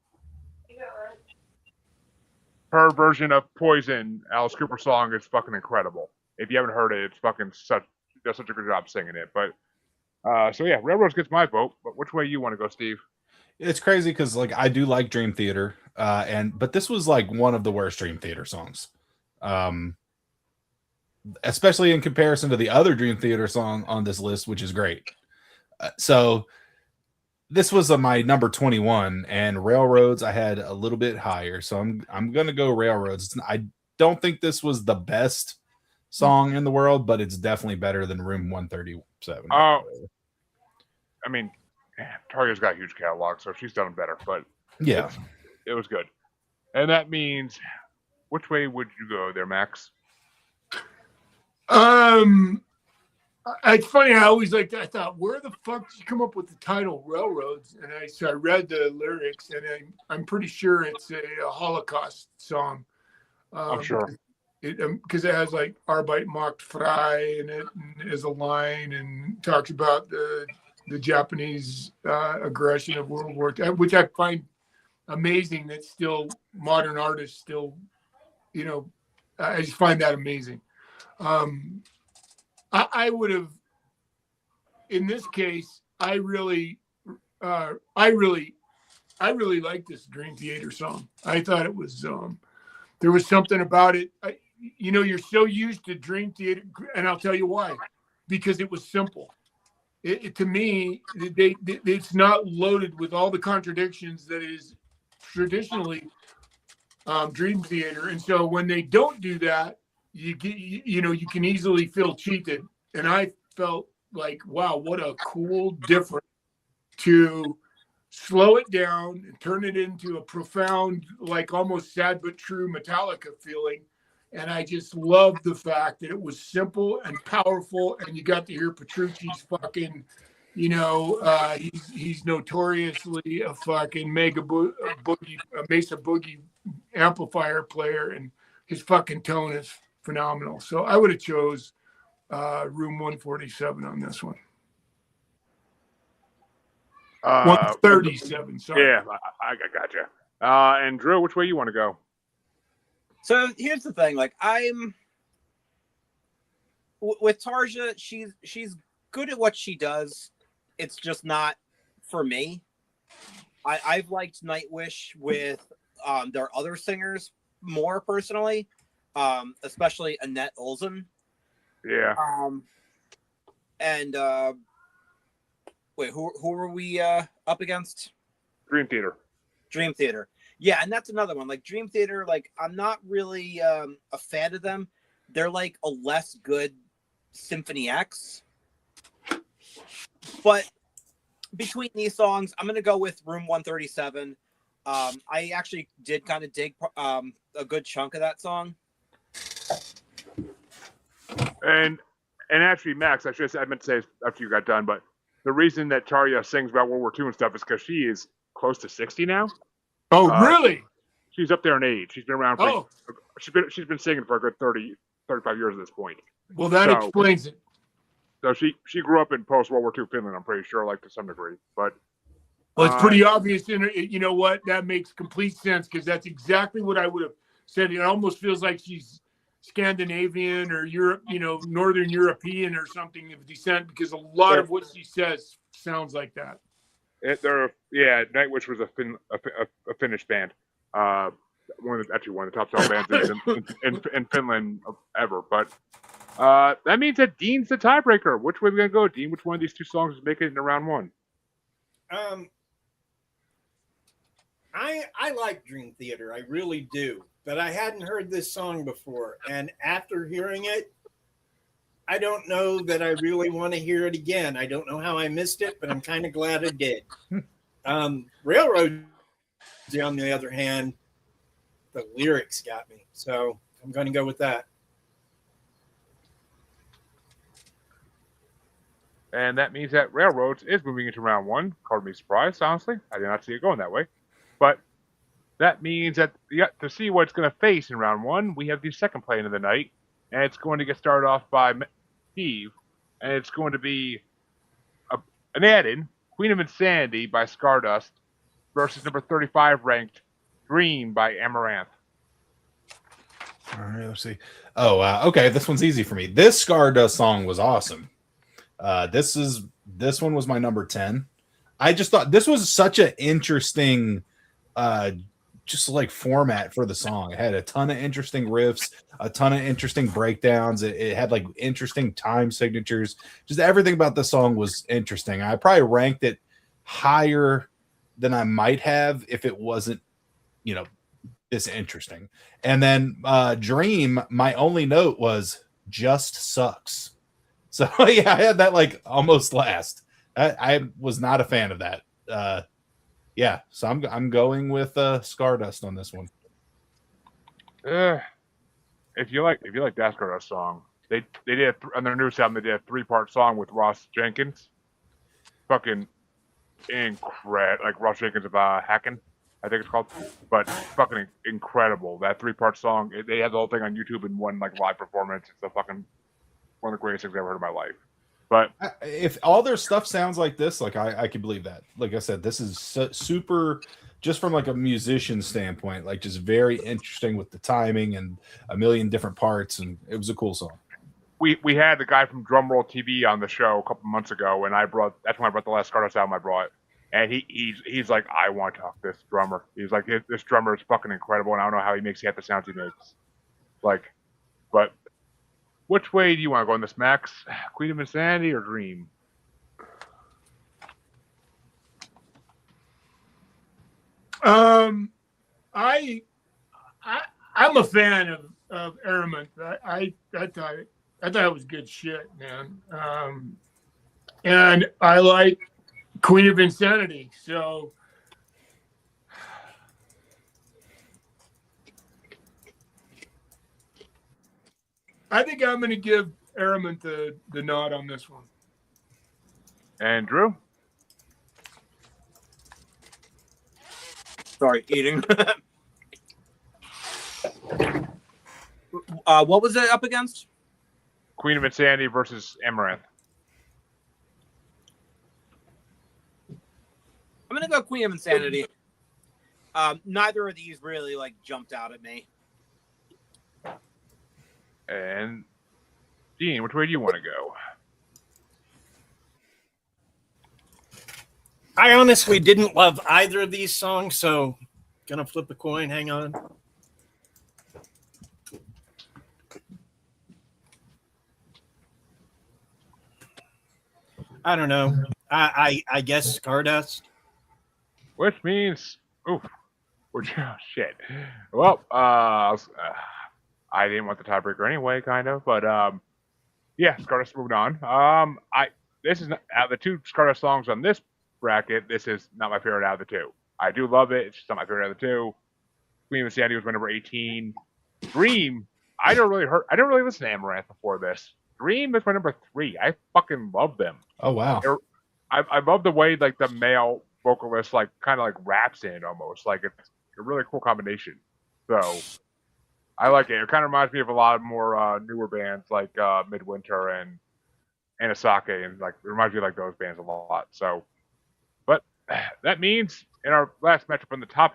Her version of Poison, Alice Cooper song, is fucking incredible. If you haven't heard it, it's fucking she does such a good job singing it. But so yeah, Railroads gets my vote. But which way you want to go, Steve? It's crazy because like I do like Dream Theater, but this was like one of the worst Dream Theater songs. Especially in comparison to the other Dream Theater song on this list, which is great. So this was my number 21, and Railroads I had a little bit higher. So I'm gonna go Railroads. I don't think this was the best song in the world, but it's definitely better than Room 137. I mean, Tarja's got a huge catalog, so she's done better. But yeah, it was good. And that means, which way would you go there, Max? It's funny. I thought, where the fuck did you come up with the title Railroads? And I read the lyrics, and I'm pretty sure it's a Holocaust song. I'm sure. Because it has like Arbeit macht frei in it as a line, and talks about the Japanese aggression of World War II, which I find amazing that still modern artists still, I just find that amazing. I would have, in this case, I really liked this Dream Theater song. I thought it was, there was something about it. You're so used to Dream Theater, and I'll tell you why, because it was simple. To me, it's not loaded with all the contradictions that is traditionally Dream Theater. And so when they don't do that, you can easily feel cheated. And I felt like, wow, what a cool difference to slow it down and turn it into a profound, like almost sad but true Metallica feeling. And I just loved the fact that it was simple and powerful, and you got to hear Petrucci's fucking, he's notoriously a fucking a Mesa Boogie amplifier player, and his fucking tone is phenomenal. So I would have chose Room 147 on this one. 137. Sorry. Yeah, I gotcha. And Drew, which way you want to go? So here's the thing, like with Tarja, she's good at what she does. It's just not for me. I've liked Nightwish with their other singers more personally, especially Annette Olsen. Yeah. And wait, who were we up against? Dream Theater. Dream Theater. Yeah, and that's another one. Like Dream Theater, like I'm not really a fan of them. They're like a less good Symphony X. But between these songs, I'm gonna go with Room 137. I actually did kind of dig a good chunk of that song. And actually, Max, I meant to say after you got done, but the reason that Tarja sings about World War II and stuff is because she is close to 60 now. Oh, really? She's up there in age. She's been around. Oh. She's been singing for a good 30, 35 years at this point. Well, that explains it. So she grew up in post-World War II Finland, I'm pretty sure, like to some degree. But well, it's pretty obvious. You know what? That makes complete sense because that's exactly what I would have said. It almost feels like she's Scandinavian or Europe, Northern European or something of descent, because a lot of what she says sounds like that. Nightwish was a Finnish band. One of the top selling bands in Finland ever. But that means that Dean's the tiebreaker. Which way are we gonna go, Dean? Which one of these two songs is making it into round one? I like Dream Theater, I really do, but I hadn't heard this song before, and after hearing it, I don't know that I really want to hear it again. I don't know how I missed it, but I'm kind of glad I did. Railroad, on the other hand, the lyrics got me, so I'm going to go with that. And that means that Railroads is moving into round one. Called me surprised, honestly. I did not see it going that way. But that means that to see what it's going to face in round one, we have the second play of the night. And it's going to get started off by Steve. And it's going to be an add-in, Queen of Insanity by Stardust versus number 35 ranked Dream by Amaranth. All right, let's see. Oh, okay. This one's easy for me. This Stardust song was awesome. This one was my number 10. I just thought this was such an interesting just like format for the song. It had a ton of interesting riffs, a ton of interesting breakdowns. It had like interesting time signatures. Just everything about the song was interesting. I probably ranked it higher than I might have if it wasn't, this interesting. And then Dream, my only note was just sucks. So yeah, I had that like almost last. I was not a fan of that. Yeah, so I'm going with Stardust on this one. If you like that Stardust song, they did on their newest album. They did a 3-part song with Ross Jenkins. Fucking incredible, like Ross Jenkins of Hacking, I think it's called. But fucking incredible, that 3-part song. They had the whole thing on YouTube in one like live performance. It's the fucking one of the greatest things I've ever heard in my life. But if all their stuff sounds like this, like I could believe that. Like I said, this is super, just from like a musician standpoint, like just very interesting with the timing and a million different parts, and it was a cool song. We had the guy from Drumroll TV on the show a couple months ago, and that's when I brought the last Stardust album I brought, and he's like, I want to talk to this drummer. He's like, this drummer is fucking incredible, and I don't know how he makes the sounds he makes. Like, but. Which way do you want to go in this, Max? Queen of Insanity or Dream? I'm a fan of Araminth. I thought it was good shit, man. And I like Queen of Insanity. So I think I'm going to give Aramint the nod on this one. And Drew? Sorry, eating. What was it up against? Queen of Insanity versus Amaranth. I'm gonna go Queen of Insanity. Neither of these really like jumped out at me. And Dean, which way do you want to go? I honestly didn't love either of these songs, so gonna flip a coin. Hang on. I don't know. I guess Stardust. Which means, oof, oh, shit. Well, I didn't want the tiebreaker anyway, kind of, but yeah, Stardust moved on. This is not, out of the two Stardust songs on this bracket. This is not my favorite out of the two. I do love it. It's just not my favorite out of the two. Queen of Insanity was my number 18. Dream. I don't really listen to Amaranth before this. Dream is my number 3. I fucking love them. Oh wow. I love the way like the male vocalist like kind of like raps in it almost. Like it's a really cool combination. So I like it. It kind of reminds me of a lot more newer bands like Midwinter and Asake, and like it reminds me of like those bands a lot. So, but that means in our last matchup in the top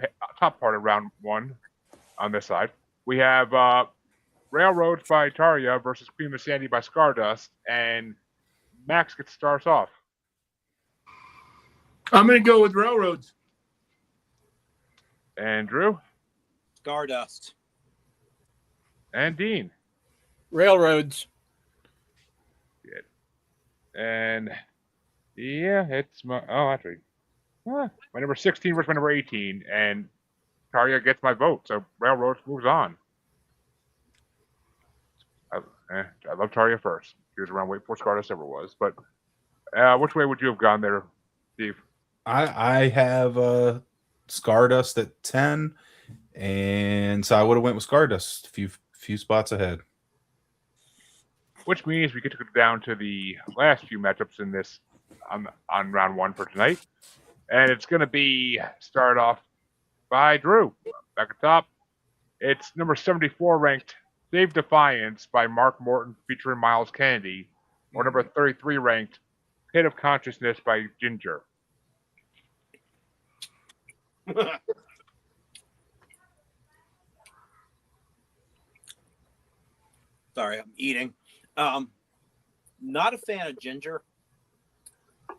part of round 1 on this side, we have Railroads by Tarja versus Queen of Sandy by Stardust, and Max gets to start us off. I'm going to go with Railroads. And Drew? Stardust. And Dean? Railroads. Good. And yeah, it's my actually my number 16 versus my number 18, and Tarja gets my vote, so Railroads moves on. I love Tarja first. She was around way before Stardust ever was. But which way would you have gone there, Steve? I have Stardust at 10, and so I would have went with Stardust a few spots ahead. Which means we get to go down to the last few matchups in this on round 1 for tonight, and it's going to be started off by Drew back at top. It's number 74 ranked Save Defiance by Mark Morton featuring Miles Kennedy, or number 33 ranked Pit of Consciousness by Ginger. Sorry, I'm eating. Not a fan of Ginger.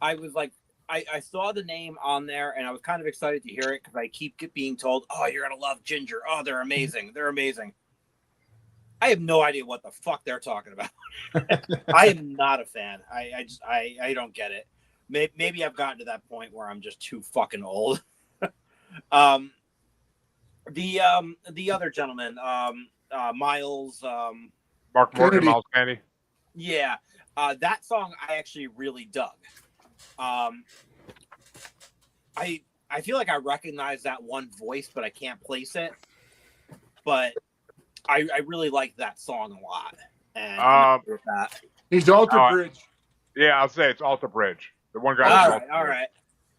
I was like, I saw the name on there and I was kind of excited to hear it because I keep being told, oh, you're going to love Ginger. Oh, they're amazing. They're amazing. I have no idea what the fuck they're talking about. I am not a fan. I don't get it. Maybe I've gotten to that point where I'm just too fucking old. The other gentleman, Miles, Mark Morton, Miles Kennedy. Yeah, that song I actually really dug. I feel like I recognize that one voice, but I can't place it. But I really like that song a lot. And with that. He's Alter Bridge. Yeah, I'll say it's Alter Bridge. The one guy. All right.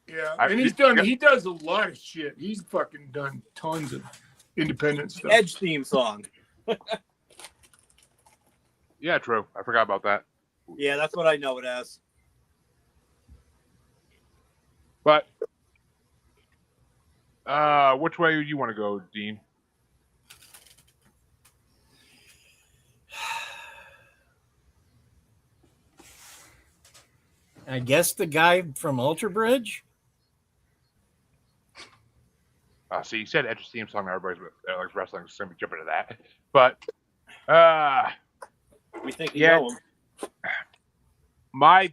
Yeah, and he does a lot of shit. He's fucking done tons of independent stuff. Edge theme song. Yeah, true. I forgot about that. Yeah, that's what I know it as. But which way do you want to go, Dean? I guess the guy from Alter Bridge. So you said Edge's theme song. Everybody's like wrestling, so going to be jumping to that. But we think you know him. My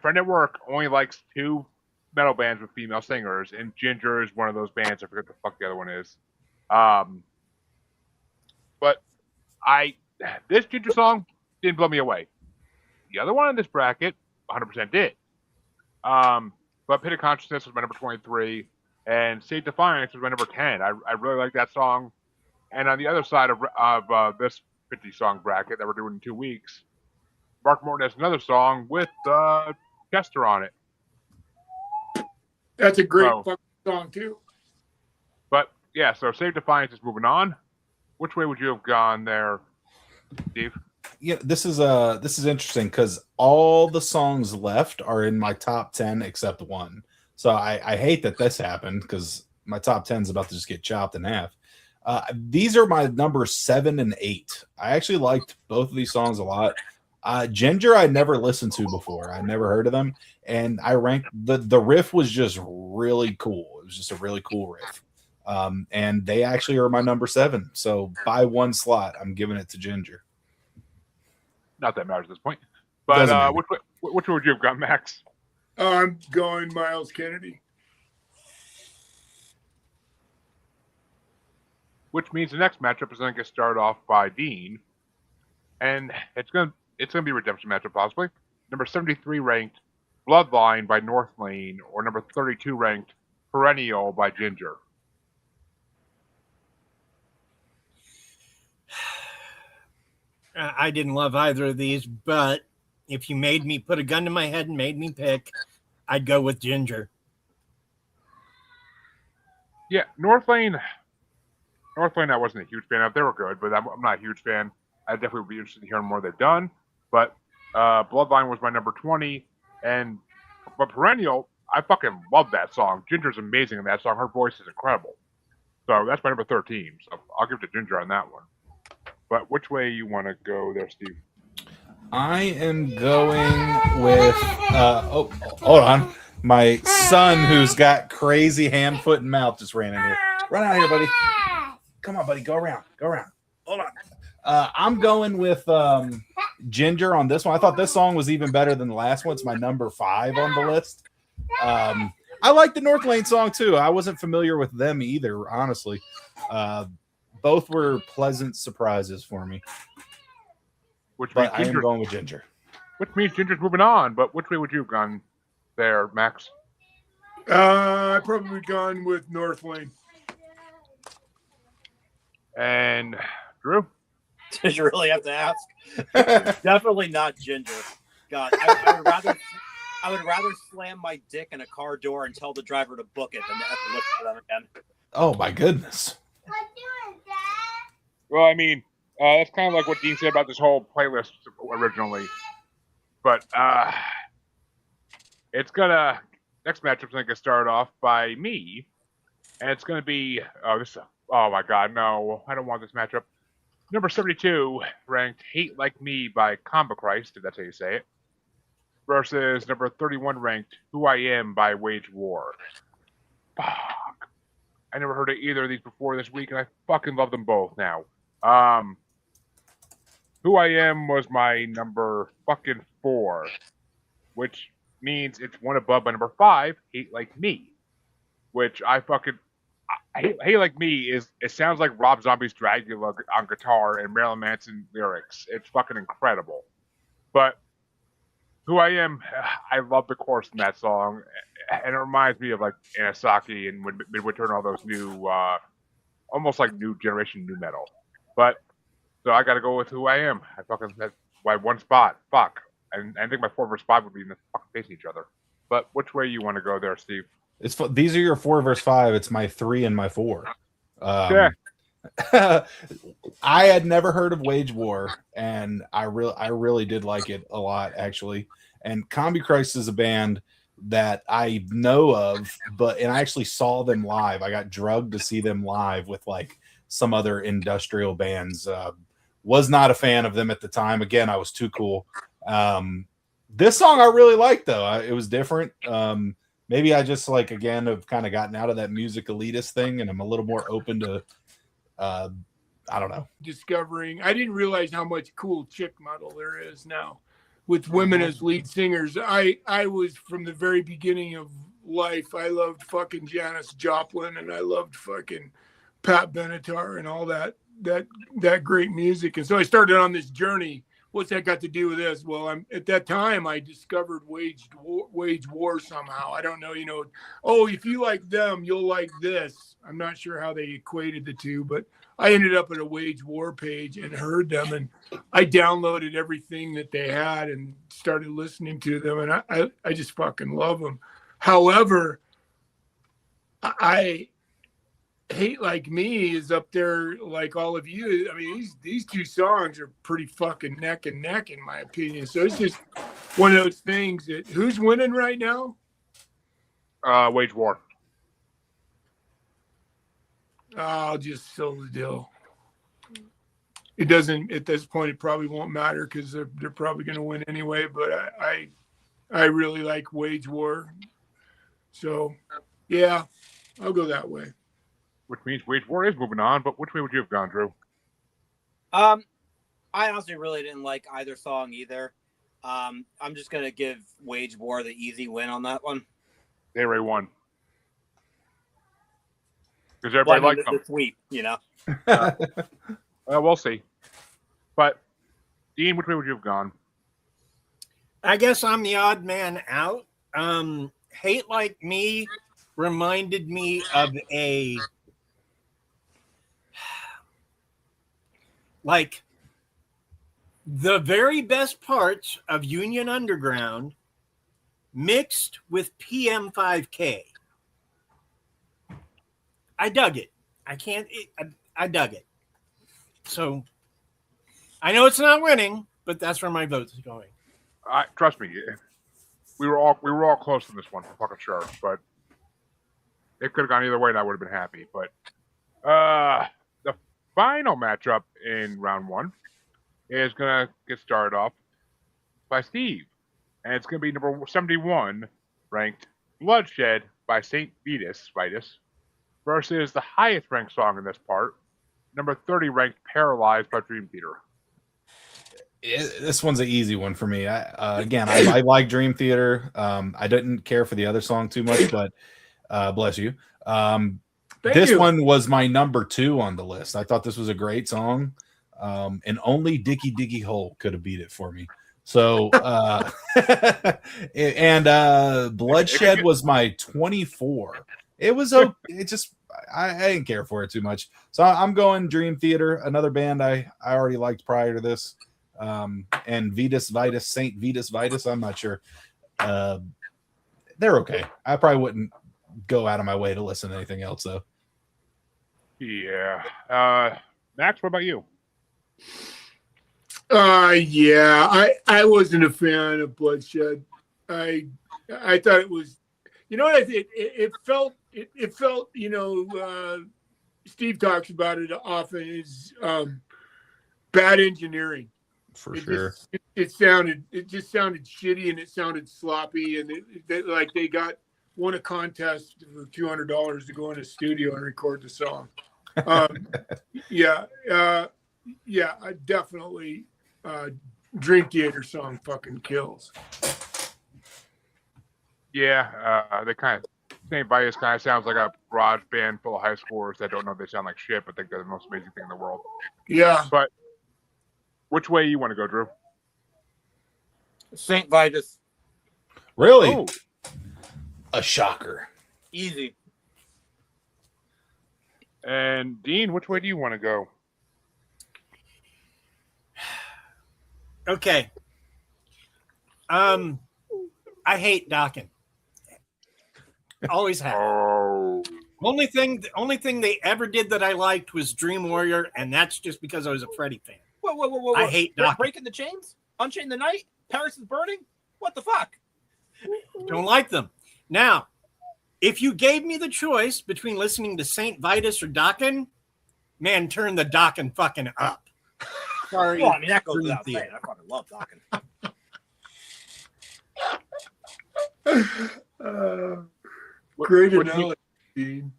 friend at work only likes 2 metal bands with female singers, and Ginger is one of those bands. I forget what the fuck the other one is. But this Ginger song didn't blow me away. The other one in this bracket 100% did. But Pit of Consciousness was my number 23, and State Defiance was my number 10. I really like that song. And on the other side of this 50 song bracket that we're doing in 2 weeks, Mark Morton has another song with Chester on it. That's a great So- fucking song too. But yeah, so State Defiance is moving on. Which way would you have gone there, Steve? Yeah, this is interesting because all the songs left are in my top 10 except one. So I hate that this happened because my top 10 is about to just get chopped in half. These are my numbers 7 and 8. I actually liked both of these songs a lot. Ginger I never listened to before. I never heard of them, and I ranked the riff was just really cool. It was just a really cool riff. And they actually are my number 7. So by one slot, I'm giving it to Ginger. Not that matters at this point. But Doesn't matter. which way would you have gone, Max? I'm going Miles Kennedy. Which means the next matchup is going to get started off by Dean, and it's going to be a redemption matchup possibly. Number 73 ranked Bloodline by North Lane, or number 32 ranked Perennial by Ginger. I didn't love either of these, but if you made me put a gun to my head and made me pick, I'd go with Ginger. Yeah, North Lane, I wasn't a huge fan of. They were good, but I'm not a huge fan. I definitely would be interested in hearing more they've done. But Bloodline was my number 20, but Perennial, I fucking love that song. Ginger's amazing in that song. Her voice is incredible. So that's my number 13. So I'll give it to Ginger on that one. But which way you want to go there, Steve? I am going with hold on. My son, who's got crazy hand, foot, and mouth, just ran in here. Run out here, buddy. Come on, buddy. Go around. Hold on. I'm going with Ginger on this one. I thought this song was even better than the last one. It's my number 5 on the list. I like the North Lane song too. I wasn't familiar with them either, honestly. Both were pleasant surprises for me. But I am going with Ginger. Which means Ginger's moving on. But which way would you have gone there, Max? I probably gone with North Lane. And Drew? Did you really have to ask? Definitely not Ginger. God, I would rather slam my dick in a car door and tell the driver to book it than to have to look for them again. Oh my goodness. Well, I mean, that's kind of like what Dean said about this whole playlist originally. But next matchup's gonna get started off by me, and it's gonna be oh my god, no, I don't want this matchup. Number 72 ranked Hate Like Me by Combo Christ, if that's how you say it, versus number 31 ranked Who I Am by Wage War. Fuck. I never heard of either of these before this week, and I fucking love them both now. Who I Am was my number fucking 4, which means it's one above my number 5, Hate Like Me, which I fucking Hate Like Me it sounds like Rob Zombie's Dracula on guitar and Marilyn Manson lyrics. It's fucking incredible. But Who I Am, I love the chorus in that song, and it reminds me of like Anisaki and Midwinter and all those new, almost like new generation new metal. But so I got to go with Who I Am. I fucking that's why one spot. Fuck, and I think my 4 versus 5 would be in the fucking facing each other. But which way you want to go there, Steve? These are your 4 versus 5. It's my 3 and my 4. Yeah. I had never heard of Wage War, and I really did like it a lot, actually. And Combi Christ is a band that I know of, and I actually saw them live. I got drugged to see them live with like some other industrial bands. Was not a fan of them at the time. Again, I was too cool. This song I really liked, though. It was different. Maybe I just have kind of gotten out of that music elitist thing, and I'm a little more open to I don't know. Discovering, I didn't realize how much cool chick model there is now with women as lead singers. I was from the very beginning of life. I loved fucking Janis Joplin, and I loved fucking Pat Benatar and all that great music. And so I started on this journey what's that got to do with this? Well, I'm at that time I discovered wage war somehow. I don't know, oh, if you like them, you'll like this. I'm not sure how they equated the two, but I ended up at a wage war page and heard them, and I downloaded everything that they had and started listening to them, and I just fucking love them. However, I Hate Like Me is up there like all of you. I mean, these two songs are pretty fucking neck and neck in my opinion. So it's just one of those things that who's winning right now? Wage war. I'll just seal the deal. It doesn't at this point. It probably won't matter because they're probably going to win anyway. But I really like Wage War. So yeah, I'll go that way. Which means Wage War is moving on, but which way would you have gone, Drew? I honestly really didn't like either song either. I'm just gonna give Wage War the easy win on that one. They already won. Because everybody likes them. The sweep, Well, we'll see. But, Dean, which way would you have gone? I guess I'm the odd man out. Hate Like Me reminded me of the very best parts of Union Underground mixed with PM5K. I dug it. I dug it. So I know it's not winning, but that's where my vote's going. Trust me, we were all close in this one, for fucking sure. But it could have gone either way, and I would have been happy. But the final matchup in round one is gonna get started off by Steve, and it's gonna be number 71 ranked "Bloodshed" by Saint Vitus versus the highest ranked song in this part, number 30 ranked "Paralyzed" by Dream Theater. This one's an easy one for me. I like Dream Theater. I didn't care for the other song too much, but bless you. This one was my number 2 on the list. I thought this was a great song, and only Dicky Dicky Hole could have beat it for me. So, and Bloodshed was my 24. It was I didn't care for it too much. So I'm going Dream Theater, another band I already liked prior to this. And Saint Vitus Vitus, I'm not sure. They're okay. I probably wouldn't go out of my way to listen to anything else though. Yeah. Max, what about you? Yeah, I wasn't a fan of Bloodshed. I thought it was, it felt, Steve talks about it often, is bad engineering. For sure. It just sounded shitty, and it sounded sloppy, and they won a contest for $200 to go in a studio and record the song. I definitely Dream Theater song fucking kills. Yeah, they kind of St. Vitus kind of sounds like a garage band full of high schoolers that don't know they sound like shit, but think they're the most amazing thing in the world. Yeah. But which way you want to go, Drew? St. Vitus. Really? Oh. A shocker. Easy. And Dean, which way do you want to go? Okay. I hate Dokken. Always have. Oh. Only thing they ever did that I liked was Dream Warrior, and that's just because I was a Freddie fan. Whoa. I hate Dokken. Breaking the Chains? Unchain the Night? Paris is Burning? What the fuck? Don't like them. Now, if you gave me the choice between listening to St. Vitus or Dokken, man, turn the Dokken fucking up. Sorry. Well, I mean, that goes without saying. I fucking love Dokken. Great analogy, Dean.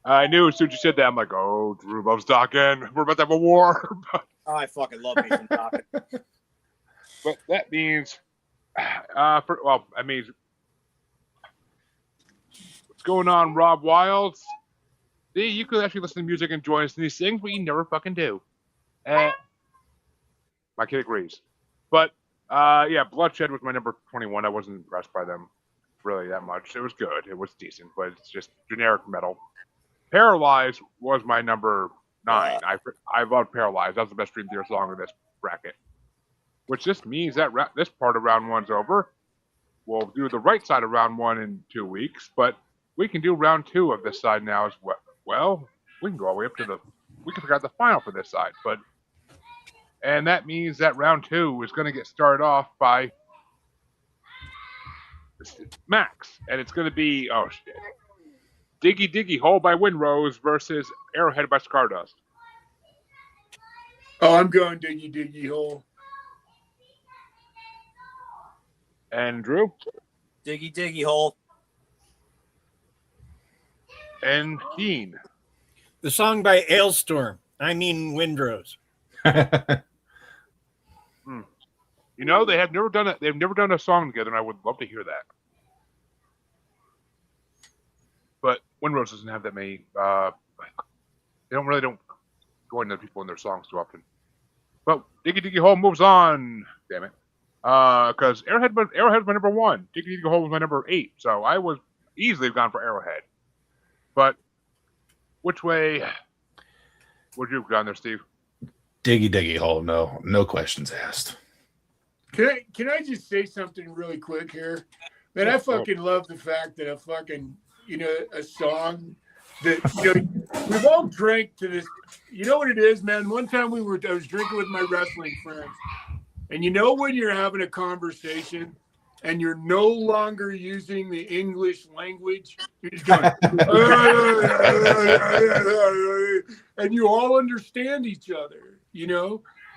I knew as soon as you said that, I'm like, oh, Drew loves Dokken. We're about to have a war. I fucking love me some Dokken. But that means, what's going on, Rob Wilds? See, you could actually listen to music and join us in these things, but you never fucking do. But My kid agrees. But yeah, Bloodshed was my number 21. I wasn't impressed by them really that much. It was good. It was decent, but it's just generic metal. Paralyzed was my number 9. I loved Paralyzed. That was the best Dream Theater song in this bracket. Which just means that this part of round 1's over. We'll do the right side of round 1 in 2 weeks, but we can do round 2 of this side now as well. Well, we can go all the way up to we can figure out the final for this side, and that means that round 2 is going to get started off by Max, and it's going to be Diggy Diggy Hole by Windrose versus Arrowhead by Scardust. Oh, I'm going Diggy Diggy Hole. And Drew? Diggy Diggy Hole. And Dean? The song by Ailstorm. I mean Windrose. You know, they've never done a song together, and I would love to hear that. But Windrose doesn't have that many. They don't go into people in their songs too often. But Diggy Diggy Hole moves on. Damn it. Because Arrowhead was my number 1. Diggy Diggy Hole was my number 8. So I was easily gone for Arrowhead. But which way would you have gone there, Steve? Diggy Diggy Hole. No questions asked. Can I just say something really quick here? Man, I fucking love the fact that a song that we've all drank to this. You know what it is, man? One time I was drinking with my wrestling friends, and when you're having a conversation and you're no longer using the English language, you're just going, and you all understand each other,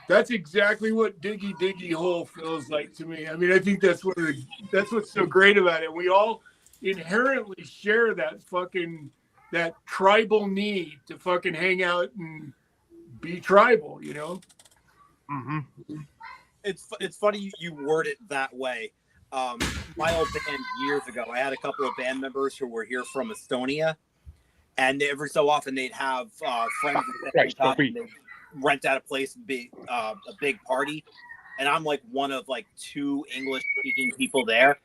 That's exactly what Diggy Diggy Hole feels like to me. I mean, I think that's what's so great about it. We all inherently share that tribal need to fucking hang out and be tribal, Mm-hmm. It's funny you word it that way. My old band years ago, I had a couple of band members who were here from Estonia, and every so often they'd have friends that they'd rent out a place and be a big party, and I'm like one of like 2 English speaking people there,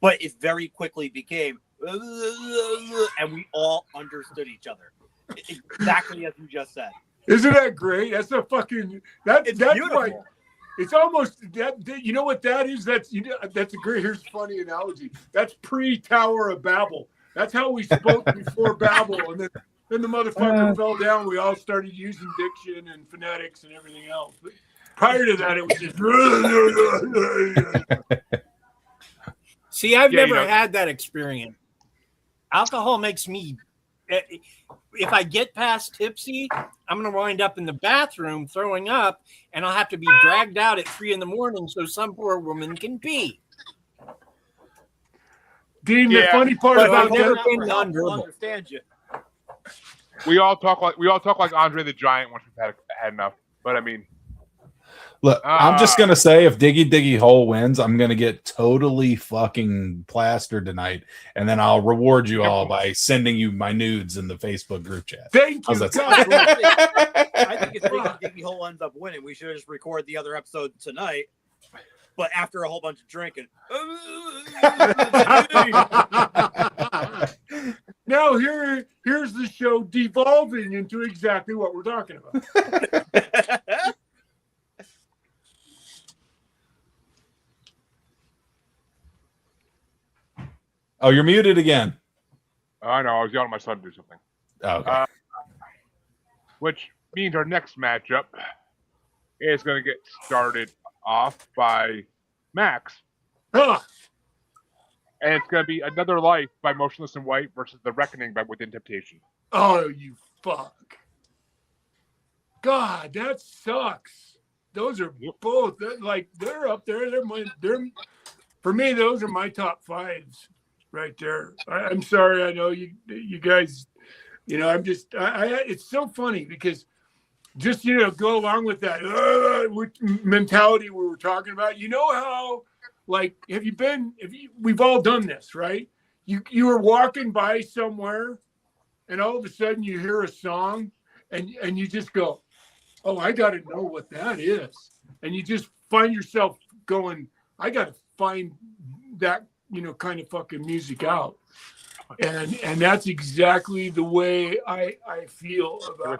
but it very quickly became and we all understood each other exactly as you just said. Isn't that great? That's a fucking that's beautiful. Like, it's almost that. You know what that is? That's a great. Here's a funny analogy. That's pre-Tower of Babel. That's how we spoke before Babel, and then the motherfucker fell down. We all started using diction and phonetics and everything else. But prior to that, it was just. See, I've never had that experience. Alcohol makes me. If I get past tipsy, I'm going to wind up in the bathroom throwing up, and I'll have to be dragged out at 3 a.m. so some poor woman can pee. Dean, the funny part about that, I understand you. We all talk like Andre the Giant once we've had enough. But I mean, look, I'm just gonna say, if Diggy Diggy Hole wins, I'm gonna get totally fucking plastered tonight, and then I'll reward you all by sending you my nudes in the Facebook group chat. Thank you. I think if Diggy Diggy Hole ends up winning, we should just record the other episode tonight, but after a whole bunch of drinking. Now here's the show devolving into exactly what we're talking about. Oh, you're muted again. I know. I was yelling at my son to do something. Oh, okay. Which means our next matchup is going to get started off by Max. Huh. And it's going to be Another Life by Motionless in White versus The Reckoning by Within Temptation. Oh, you fuck. God, that sucks. Those are both, they're up there. They're for me, those are my top 5s right there. I'm sorry. I know you guys, I'm just, it's so funny because just, go along with that mentality we were talking about. You know how, we've all done this, right? You were walking by somewhere and all of a sudden you hear a song and you just go, oh, I got to know what that is. And you just find yourself going, I got to find that, kind of fucking music out. And that's exactly the way I feel about it.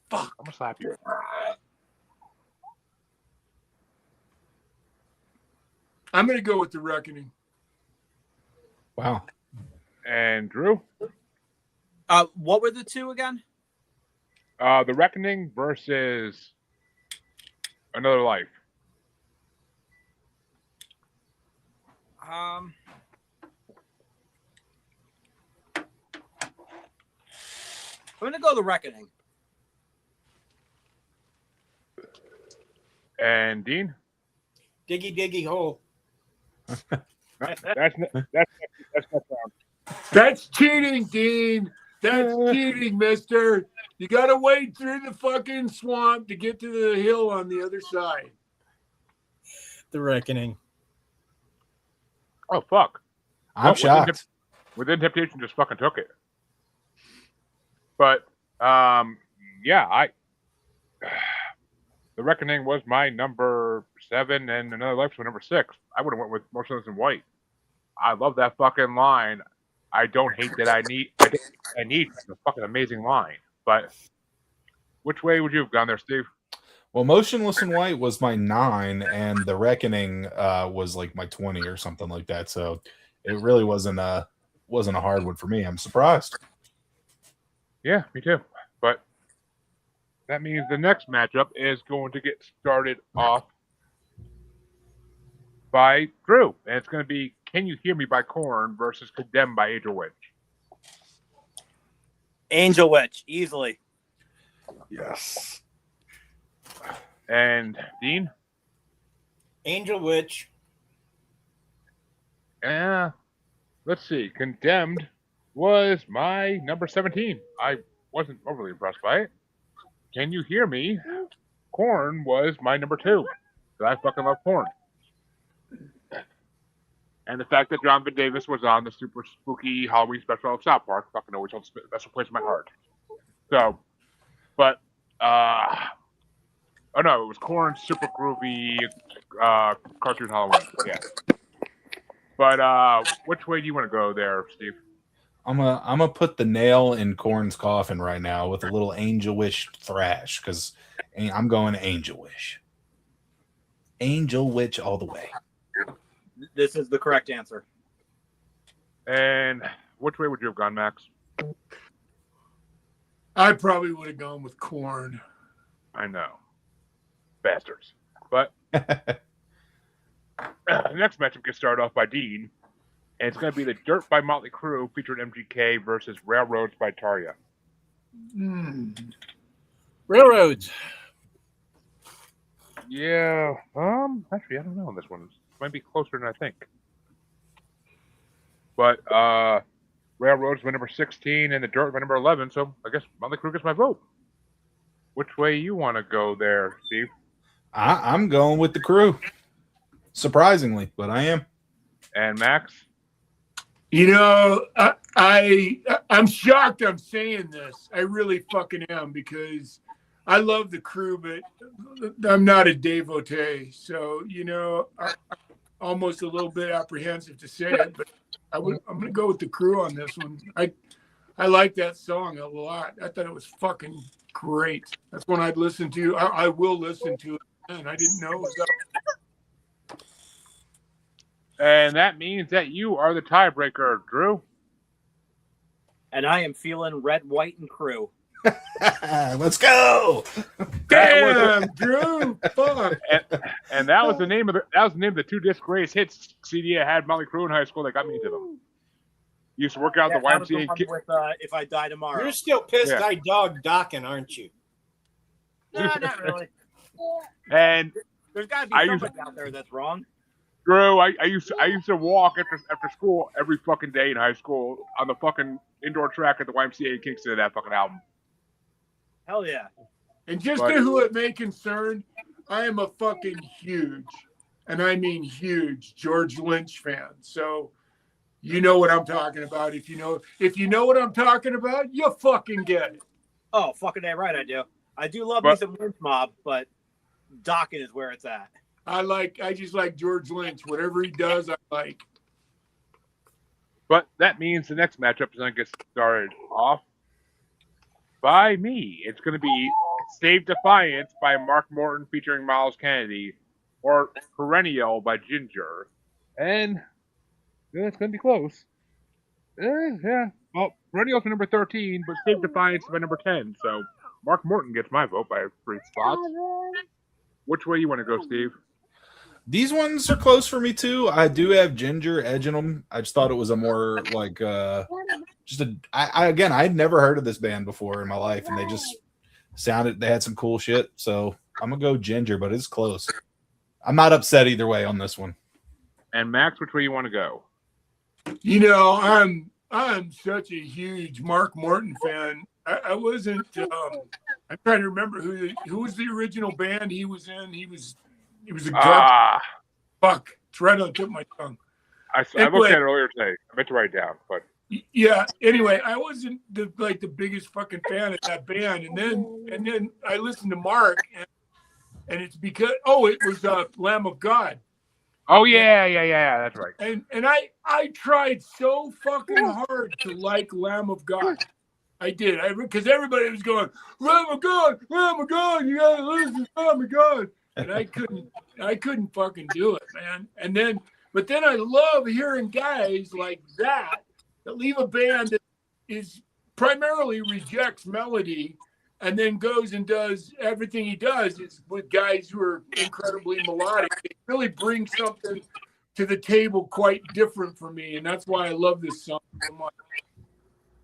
Fuck. I'm gonna slap you. I'm going to go with The Reckoning. Wow. And Drew? What were the two again? The Reckoning versus Another Life. I'm gonna go The Reckoning. And Dean? Diggy hole. That's not down. That's cheating, Dean. That's cheating, mister. You got to wade through the fucking swamp to get to the hill on the other side. The Reckoning. Oh, fuck. I'm shocked. Within Temptation just fucking took it. But, yeah, The Reckoning was my number 7, and Another Life's my number 6. I would have went with Motionless in White. I love that fucking line. I don't hate that I need. It's a fucking amazing line. But which way would you have gone there, Steve? Well, Motionless in White was my 9, and The Reckoning was like my 20 or something like that. So it really wasn't a hard one for me. I'm surprised. Yeah, me too. But that means the next matchup is going to get started off by Drew. And it's going to be Can You Hear Me by Korn versus Condemned by Angel Witch. Angel Witch, easily. Yes. And Dean? Angel Witch. Yeah. Let's see. Condemned was my number 17. I wasn't overly impressed by it. Can You Hear Me? Korn was my number 2. I fucking love Korn. And the fact that John Van Davis was on the super spooky Halloween special of South Park fucking always holds a special place in my heart. So, but, oh no, it was Korn's super groovy cartoon Halloween. Yeah. But which way do you want to go there, Steve? I'm gonna put the nail in Korn's coffin right now with a little Angel Wish thrash because I'm going Angel Wish. Angel Witch all the way. This is the correct answer. And which way would you have gone, Max? I probably would have gone with Korn. I know. Bastards. But the next matchup gets started off by Dean. And it's going to be The Dirt by Motley Crue featuring MGK versus Railroads by Tarja. Railroads. Yeah. Actually, I don't know on this one. It might be closer than I think. But Railroads my number 16 and The Dirt my number 11. So I guess Motley Crue gets my vote. Which way you want to go there, Steve? I'm going with the Crew. Surprisingly, but I am. And Max? You know, I'm shocked I'm saying this. I really fucking am because I love the Crew, but I'm not a devotee. So, you know, I'm almost a little bit apprehensive to say it, but I'm going to go with the Crew on this one. I like that song a lot. I thought it was fucking great. That's one I'd listen to. I will listen to it. And I didn't know it was up. And that means that you are the tiebreaker, Drew. And I am feeling red, white, and Crew. Let's go. Damn, Drew. Fuck. And that was the name of the 2-disc greatest hits CD I had Motley Crue in high school that got me into them. Used to work out at the that was YMCA. the one with, If I Die Tomorrow. You're still pissed Yeah. I dogged Dockin, aren't you? No, not really. And There's got to be somebody out there that's wrong. Drew, I used to walk after school every fucking day in high school on the fucking indoor track at the YMCA in Kingston of that fucking album. Hell yeah. And just But- to who it may concern, I am a fucking huge, and I mean huge, George Lynch fan. So you know what I'm talking about. If you know what I'm talking about, you fucking get it. Oh, fucking damn right I do. I do love me But- some Lynch Mob, but Dokken is where it's at. I just like George Lynch. Whatever he does, I like. But that means the next matchup is going to get started off by me. It's going to be Save Defiance by Mark Morton featuring Miles Kennedy, or Perennial by Ginger. And it's going to be close. Yeah. Well, Perennial's for number 13, but Save Defiance by number 10. So Mark Morton gets my vote by 3 spots. Which way you want to go, Steve? These ones are close for me too. I do have Ginger edging them. I just thought it was a more like I'd never heard of this band before in my life, and they just they had some cool shit. So I'm gonna go Ginger, but it's close. I'm not upset either way on this one. And Max, which way you want to go? You know, I'm such a huge Mark Morton fan. I wasn't. I'm trying to remember who was the original band he was in. He was a garbage. Fuck, it's right on the tip of my tongue. I Anyway. looked at it earlier today. I meant to write it down, but Yeah. Anyway, I wasn't the biggest fucking fan of that band, and then I listened to Mark, and it's because it was Lamb of God. oh yeah, that's right. And I tried so fucking hard to like Lamb of God. I did. Because everybody was going, Lamb of God, you gotta listen to Lamb of God. And I couldn't fucking do it, man. But then I love hearing guys like that leave a band that is primarily rejects melody and then goes and does everything he does is with guys who are incredibly melodic. They really bring something to the table quite different for me, and that's why I love this song so much.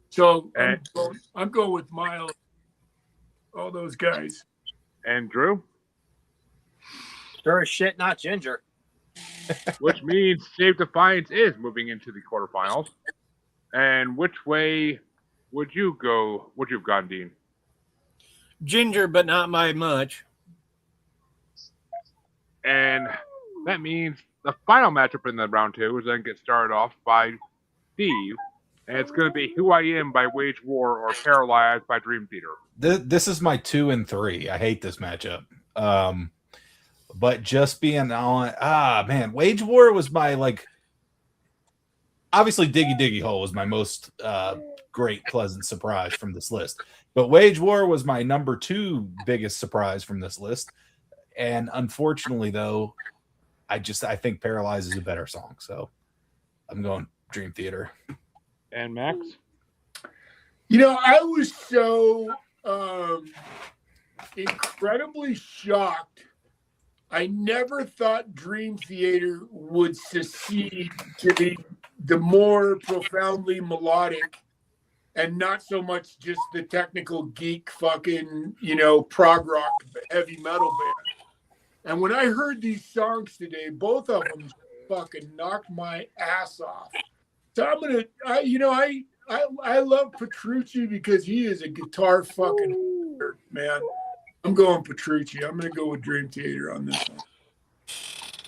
So I'm going with Miles, all those guys. And Drew? Sure as shit, not Ginger. Which means Save Defiance is moving into the quarterfinals. And which way would you go? Would you have gone, Dean? Ginger, but not by much. And that means the final matchup in the round 2 is then get started off by Steve. And it's going to be Who I Am by Wage War or Paralyzed by Dream Theater. This is my 2 and 3. I hate this matchup. But just being on, man, Wage War was my obviously Diggy Diggy Hole was my most great pleasant surprise from this list. But Wage War was my number 2 biggest surprise from this list. And unfortunately, though, I think Paralyzed is a better song. So I'm going Dream Theater. And Max? You know, I was so incredibly shocked. I never thought Dream Theater would succeed to be the more profoundly melodic and not so much just the technical geek fucking, prog rock heavy metal band. And when I heard these songs today, both of them fucking knocked my ass off. So I love Petrucci because he is a guitar fucking nerd, man. I'm going Petrucci. I'm going to go with Dream Theater on this one.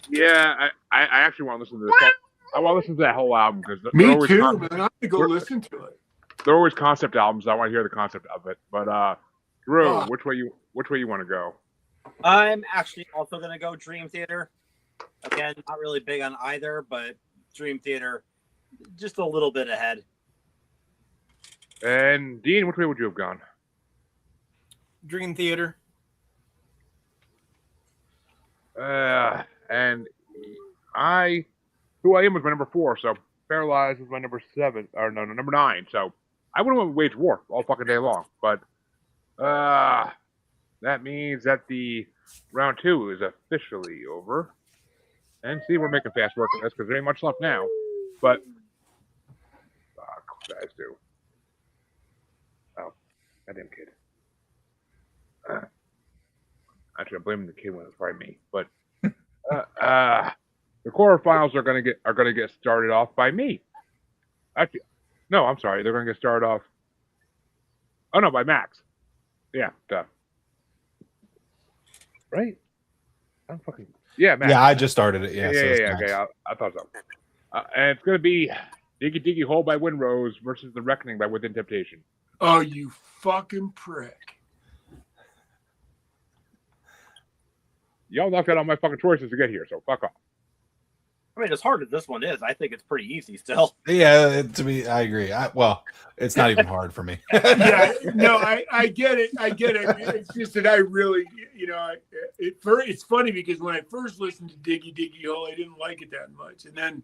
Yeah, I actually want to listen to this. I want to listen to that whole album because Me too, man. I'm going to go listen to it. They're always concept albums. I want to hear the concept of it. But Drew, which way you want to go? I'm actually also going to go Dream Theater. Again, not really big on either, but Dream Theater just a little bit ahead. And Dean, which way would you have gone? Dream Theater. And Who I Am was my number 4, so Paralyzed was my number 7, or no, number 9. So I would have went with Wage War all fucking day long. But that means that the round 2 is officially over. And see, we're making fast work of this because there ain't much left now. But guys do. Oh, goddamn kid. Actually, I'm blaming the kid when it's probably me. But the quarterfinals are gonna get started off by me. Actually, no, I'm sorry. They're gonna get started off. Oh no, by Max. Yeah, duh. Right? I'm fucking. Yeah, Max. Yeah, I just started it. Yeah, Okay, I thought so. And it's gonna be Diggy Diggy Hole by Windrose versus The Reckoning by Within Temptation. Oh, you fucking prick. Y'all knocked out all my fucking choices to get here, so fuck off. I mean, as hard as this one is, I think it's pretty easy still. Yeah, to me, I agree. Well, it's not even hard for me. Yeah, no, I get it. I get it. It's just that I really, it's funny because when I first listened to Diggy Diggy Hole, I didn't like it that much. And then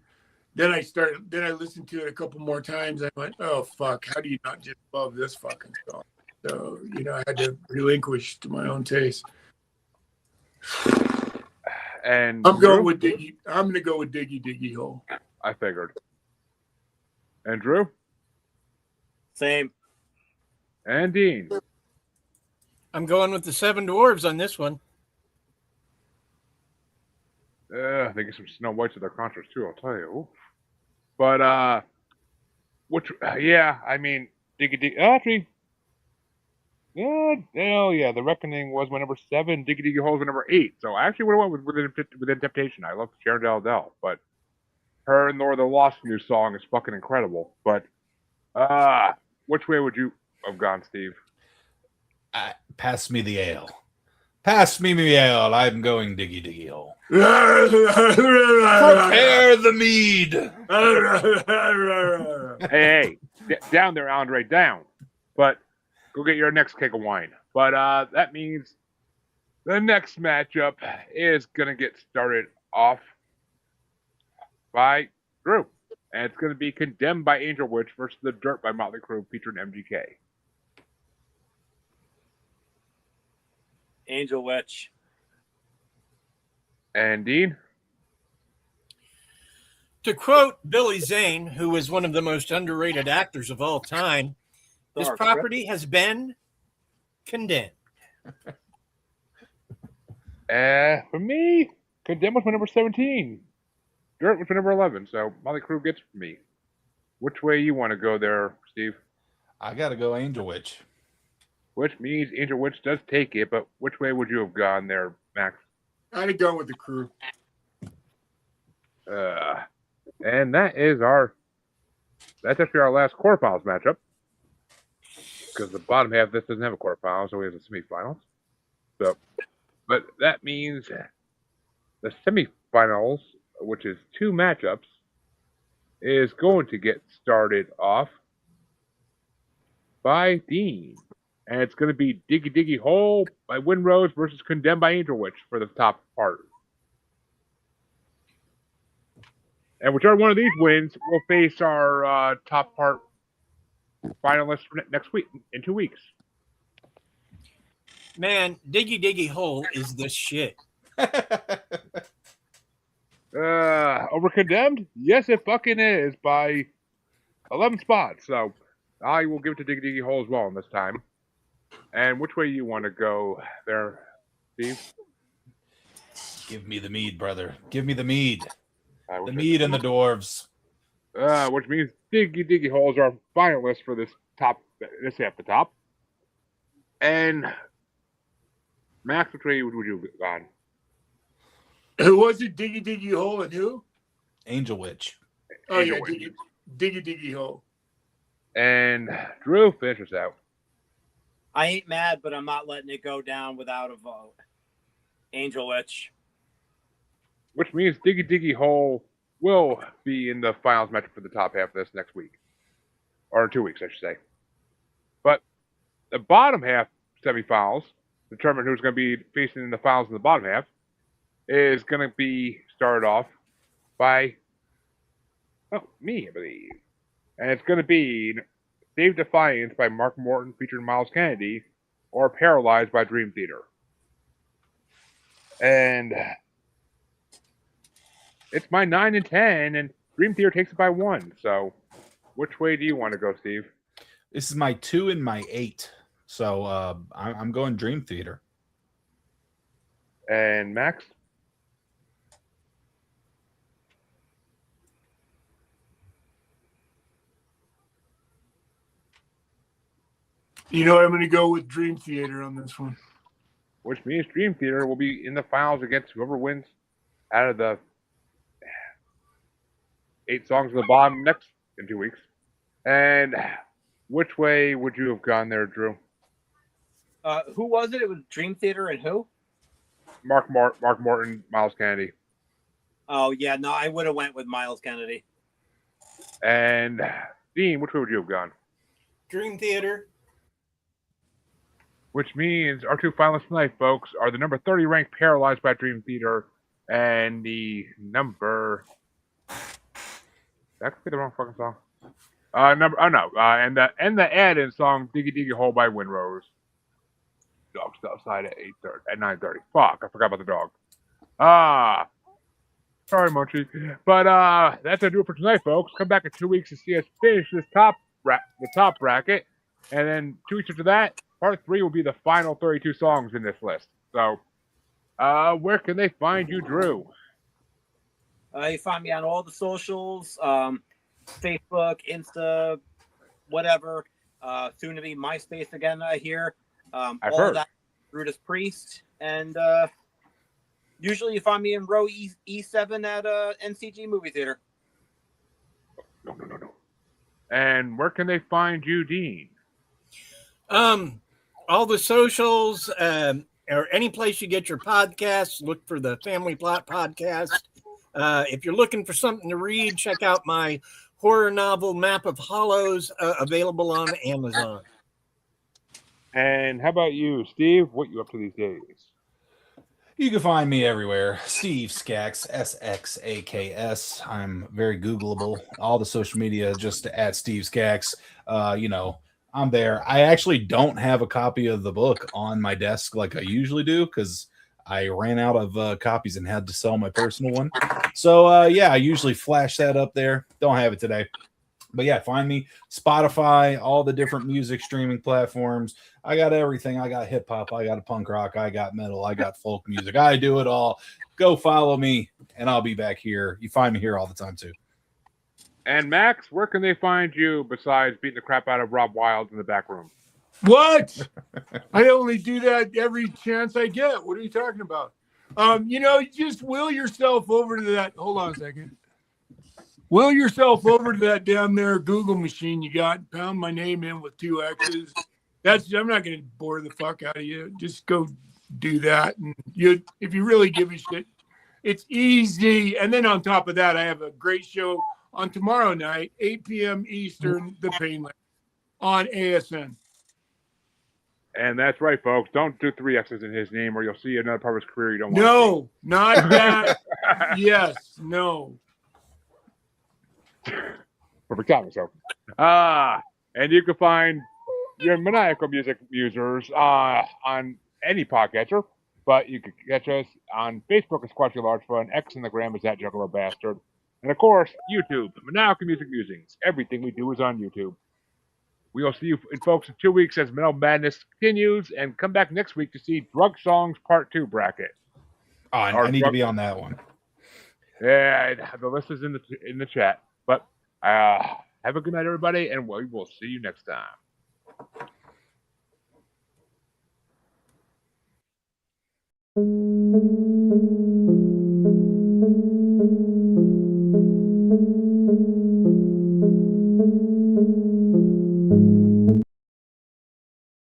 I listened to it a couple more times. I went, oh, fuck, how do you not just love this fucking song? So, I had to relinquish to my own taste. And I'm going with Diggy. I'm going to go with Diggy Diggy Hole. I figured. And Drew? Same. And Dean? I'm going with the Seven Dwarves on this one. They get some Snow Whites at their concerts too, I'll tell you. But I mean, actually, hell yeah, The Reckoning was my number 7, Diggy Diggy Hole was my number 8. So I actually would have went within Temptation. I love Sharon Del Del, but her and Laura the Lost new song is fucking incredible. But which way would you have gone, Steve? Pass me the ale. Pass me the ale. I'm going Diggy Diggy Hole. Prepare the mead. Hey, down there, Andre, down. But go get your next keg of wine. But that means the next matchup is going to get started off by Drew. And it's going to be Condemned by Angel Witch versus The Dirt by Motley Crue featuring MGK. Angel Witch. And Dean? To quote Billy Zane, who was one of the most underrated actors of all time, this property has been condemned. For me, Condemned was my number 17. Dirt was my number 11, so Motley Crue gets for me. Which way you want to go there, Steve? I got to go Angel Witch. Which means Angel Witch does take it, but which way would you have gone there, Max? I'd have gone with the Crew. And that's actually our last quarterfinals matchup. Because the bottom half of this doesn't have a quarterfinals, so we have the semifinals. So, but that means the semifinals, which is 2 matchups, is going to get started off by Dean. And it's going to be Diggy Diggy Hole by Windrose versus Condemned by Angel Witch for the top part. And whichever one of these wins will face our top part finalists for next week, in 2 weeks. Man, Diggy Diggy Hole is the shit. Over Condemned? Yes, it fucking is by 11 spots. So I will give it to Diggy Diggy Hole as well in this time. And which way you want to go there, Steve? Give me the mead, brother. Give me the mead. The Which mead and the dwarves. Which means Diggy Diggy Hole is our finalist for this half the top. And Max, which way would you have gone? Who was it? Diggy Diggy Hole and who? Angel Witch. Oh, Angel yeah, Witch. Diggy Diggy Hole. And Drew, finish us out. I ain't mad, but I'm not letting it go down without a vote. Angel Witch. Which means Diggy Diggy Hole will be in the finals matchup for the top half of this next week. Or in 2 weeks, I should say. But the bottom half semifinals, determine who's going to be facing in the finals in the bottom half, is going to be started off by me, I believe. And it's going to be Save Defiance by Mark Morton featuring Miles Kennedy, or Paralyzed by Dream Theater. And it's my 9 and 10, and Dream Theater takes it by 1. So, which way do you want to go, Steve? This is my 2 and my 8. So I'm going Dream Theater. And Max? You know what? I'm going to go with Dream Theater on this one. Which means Dream Theater will be in the finals against whoever wins out of the 8 songs at the bottom next in 2 weeks. And which way would you have gone there, Drew? Who was it? It was Dream Theater and who? Mark Morton, Miles Kennedy. Oh yeah, no, I would have went with Miles Kennedy. And Dean, which way would you have gone? Dream Theater. Which means our two finalists tonight, folks, are the number 30 ranked Paralyzed by Dream Theater and the number. That could be the wrong fucking song. And the add-in song "Diggy Diggy Hole" by Windrose. Dog's outside at 9:30. Fuck, I forgot about the dog. Sorry, Munchie. But that's gonna do it for tonight, folks. Come back in 2 weeks to see us finish this the top bracket, and then 2 weeks after that, part 3 will be the final 32 songs in this list. So, where can they find you, Drew? You find me on all the socials, Facebook, Insta, whatever. Soon to be MySpace again here. I've all heard. of that, Brutus Priest, and usually you find me in row E7 at NCG Movie Theater. No. And where can they find you, Dean? All the socials, or any place you get your podcasts, look for the Family Plot Podcast. If you're looking for something to read, check out my horror novel, Map of Hollows, available on Amazon. And how about you, Steve? What you up to these days? You can find me everywhere. Steve Skax, SXAKS. I'm very Googleable. All the social media just at Steve Skax. I'm there. I actually don't have a copy of the book on my desk like I usually do because I ran out of copies and had to sell my personal one. So, I usually flash that up there. Don't have it today. But yeah, find me Spotify, all the different music streaming platforms. I got everything. I got hip hop. I got a punk rock. I got metal. I got folk music. I do it all. Go follow me, and I'll be back here. You find me here all the time too. And Max, where can they find you besides beating the crap out of Rob Wild in the back room? What? I only do that every chance I get. What are you talking about? Just will yourself over to that. Hold on a second. Will yourself over to that damn there Google machine you got. Pound my name in with 2 X's. I'm not going to bore the fuck out of you. Just go do that. And if you really give a shit, it's easy. And then on top of that, I have a great show on tomorrow night, 8 p.m. Eastern, The Painland on ASN. And that's right, folks. Don't do 3 X's in his name or you'll see another part of his career you don't want No, not that. Yes, no. Perfect timing, so. And you can find your Maniacal music users on any podcatcher, but you can catch us on Facebook as Squatchy Large Fun, X and the Gram is at Juggalo Bastard, and of course, YouTube, Maniacal Music Musings. Everything we do is on YouTube. We will see you, folks, in 2 weeks as Metal Madness continues, and come back next week to see Drug Songs Part 2 bracket. Oh, I need to be on that one. Yeah, the list is in the chat. But have a good night, everybody, and we will see you next time.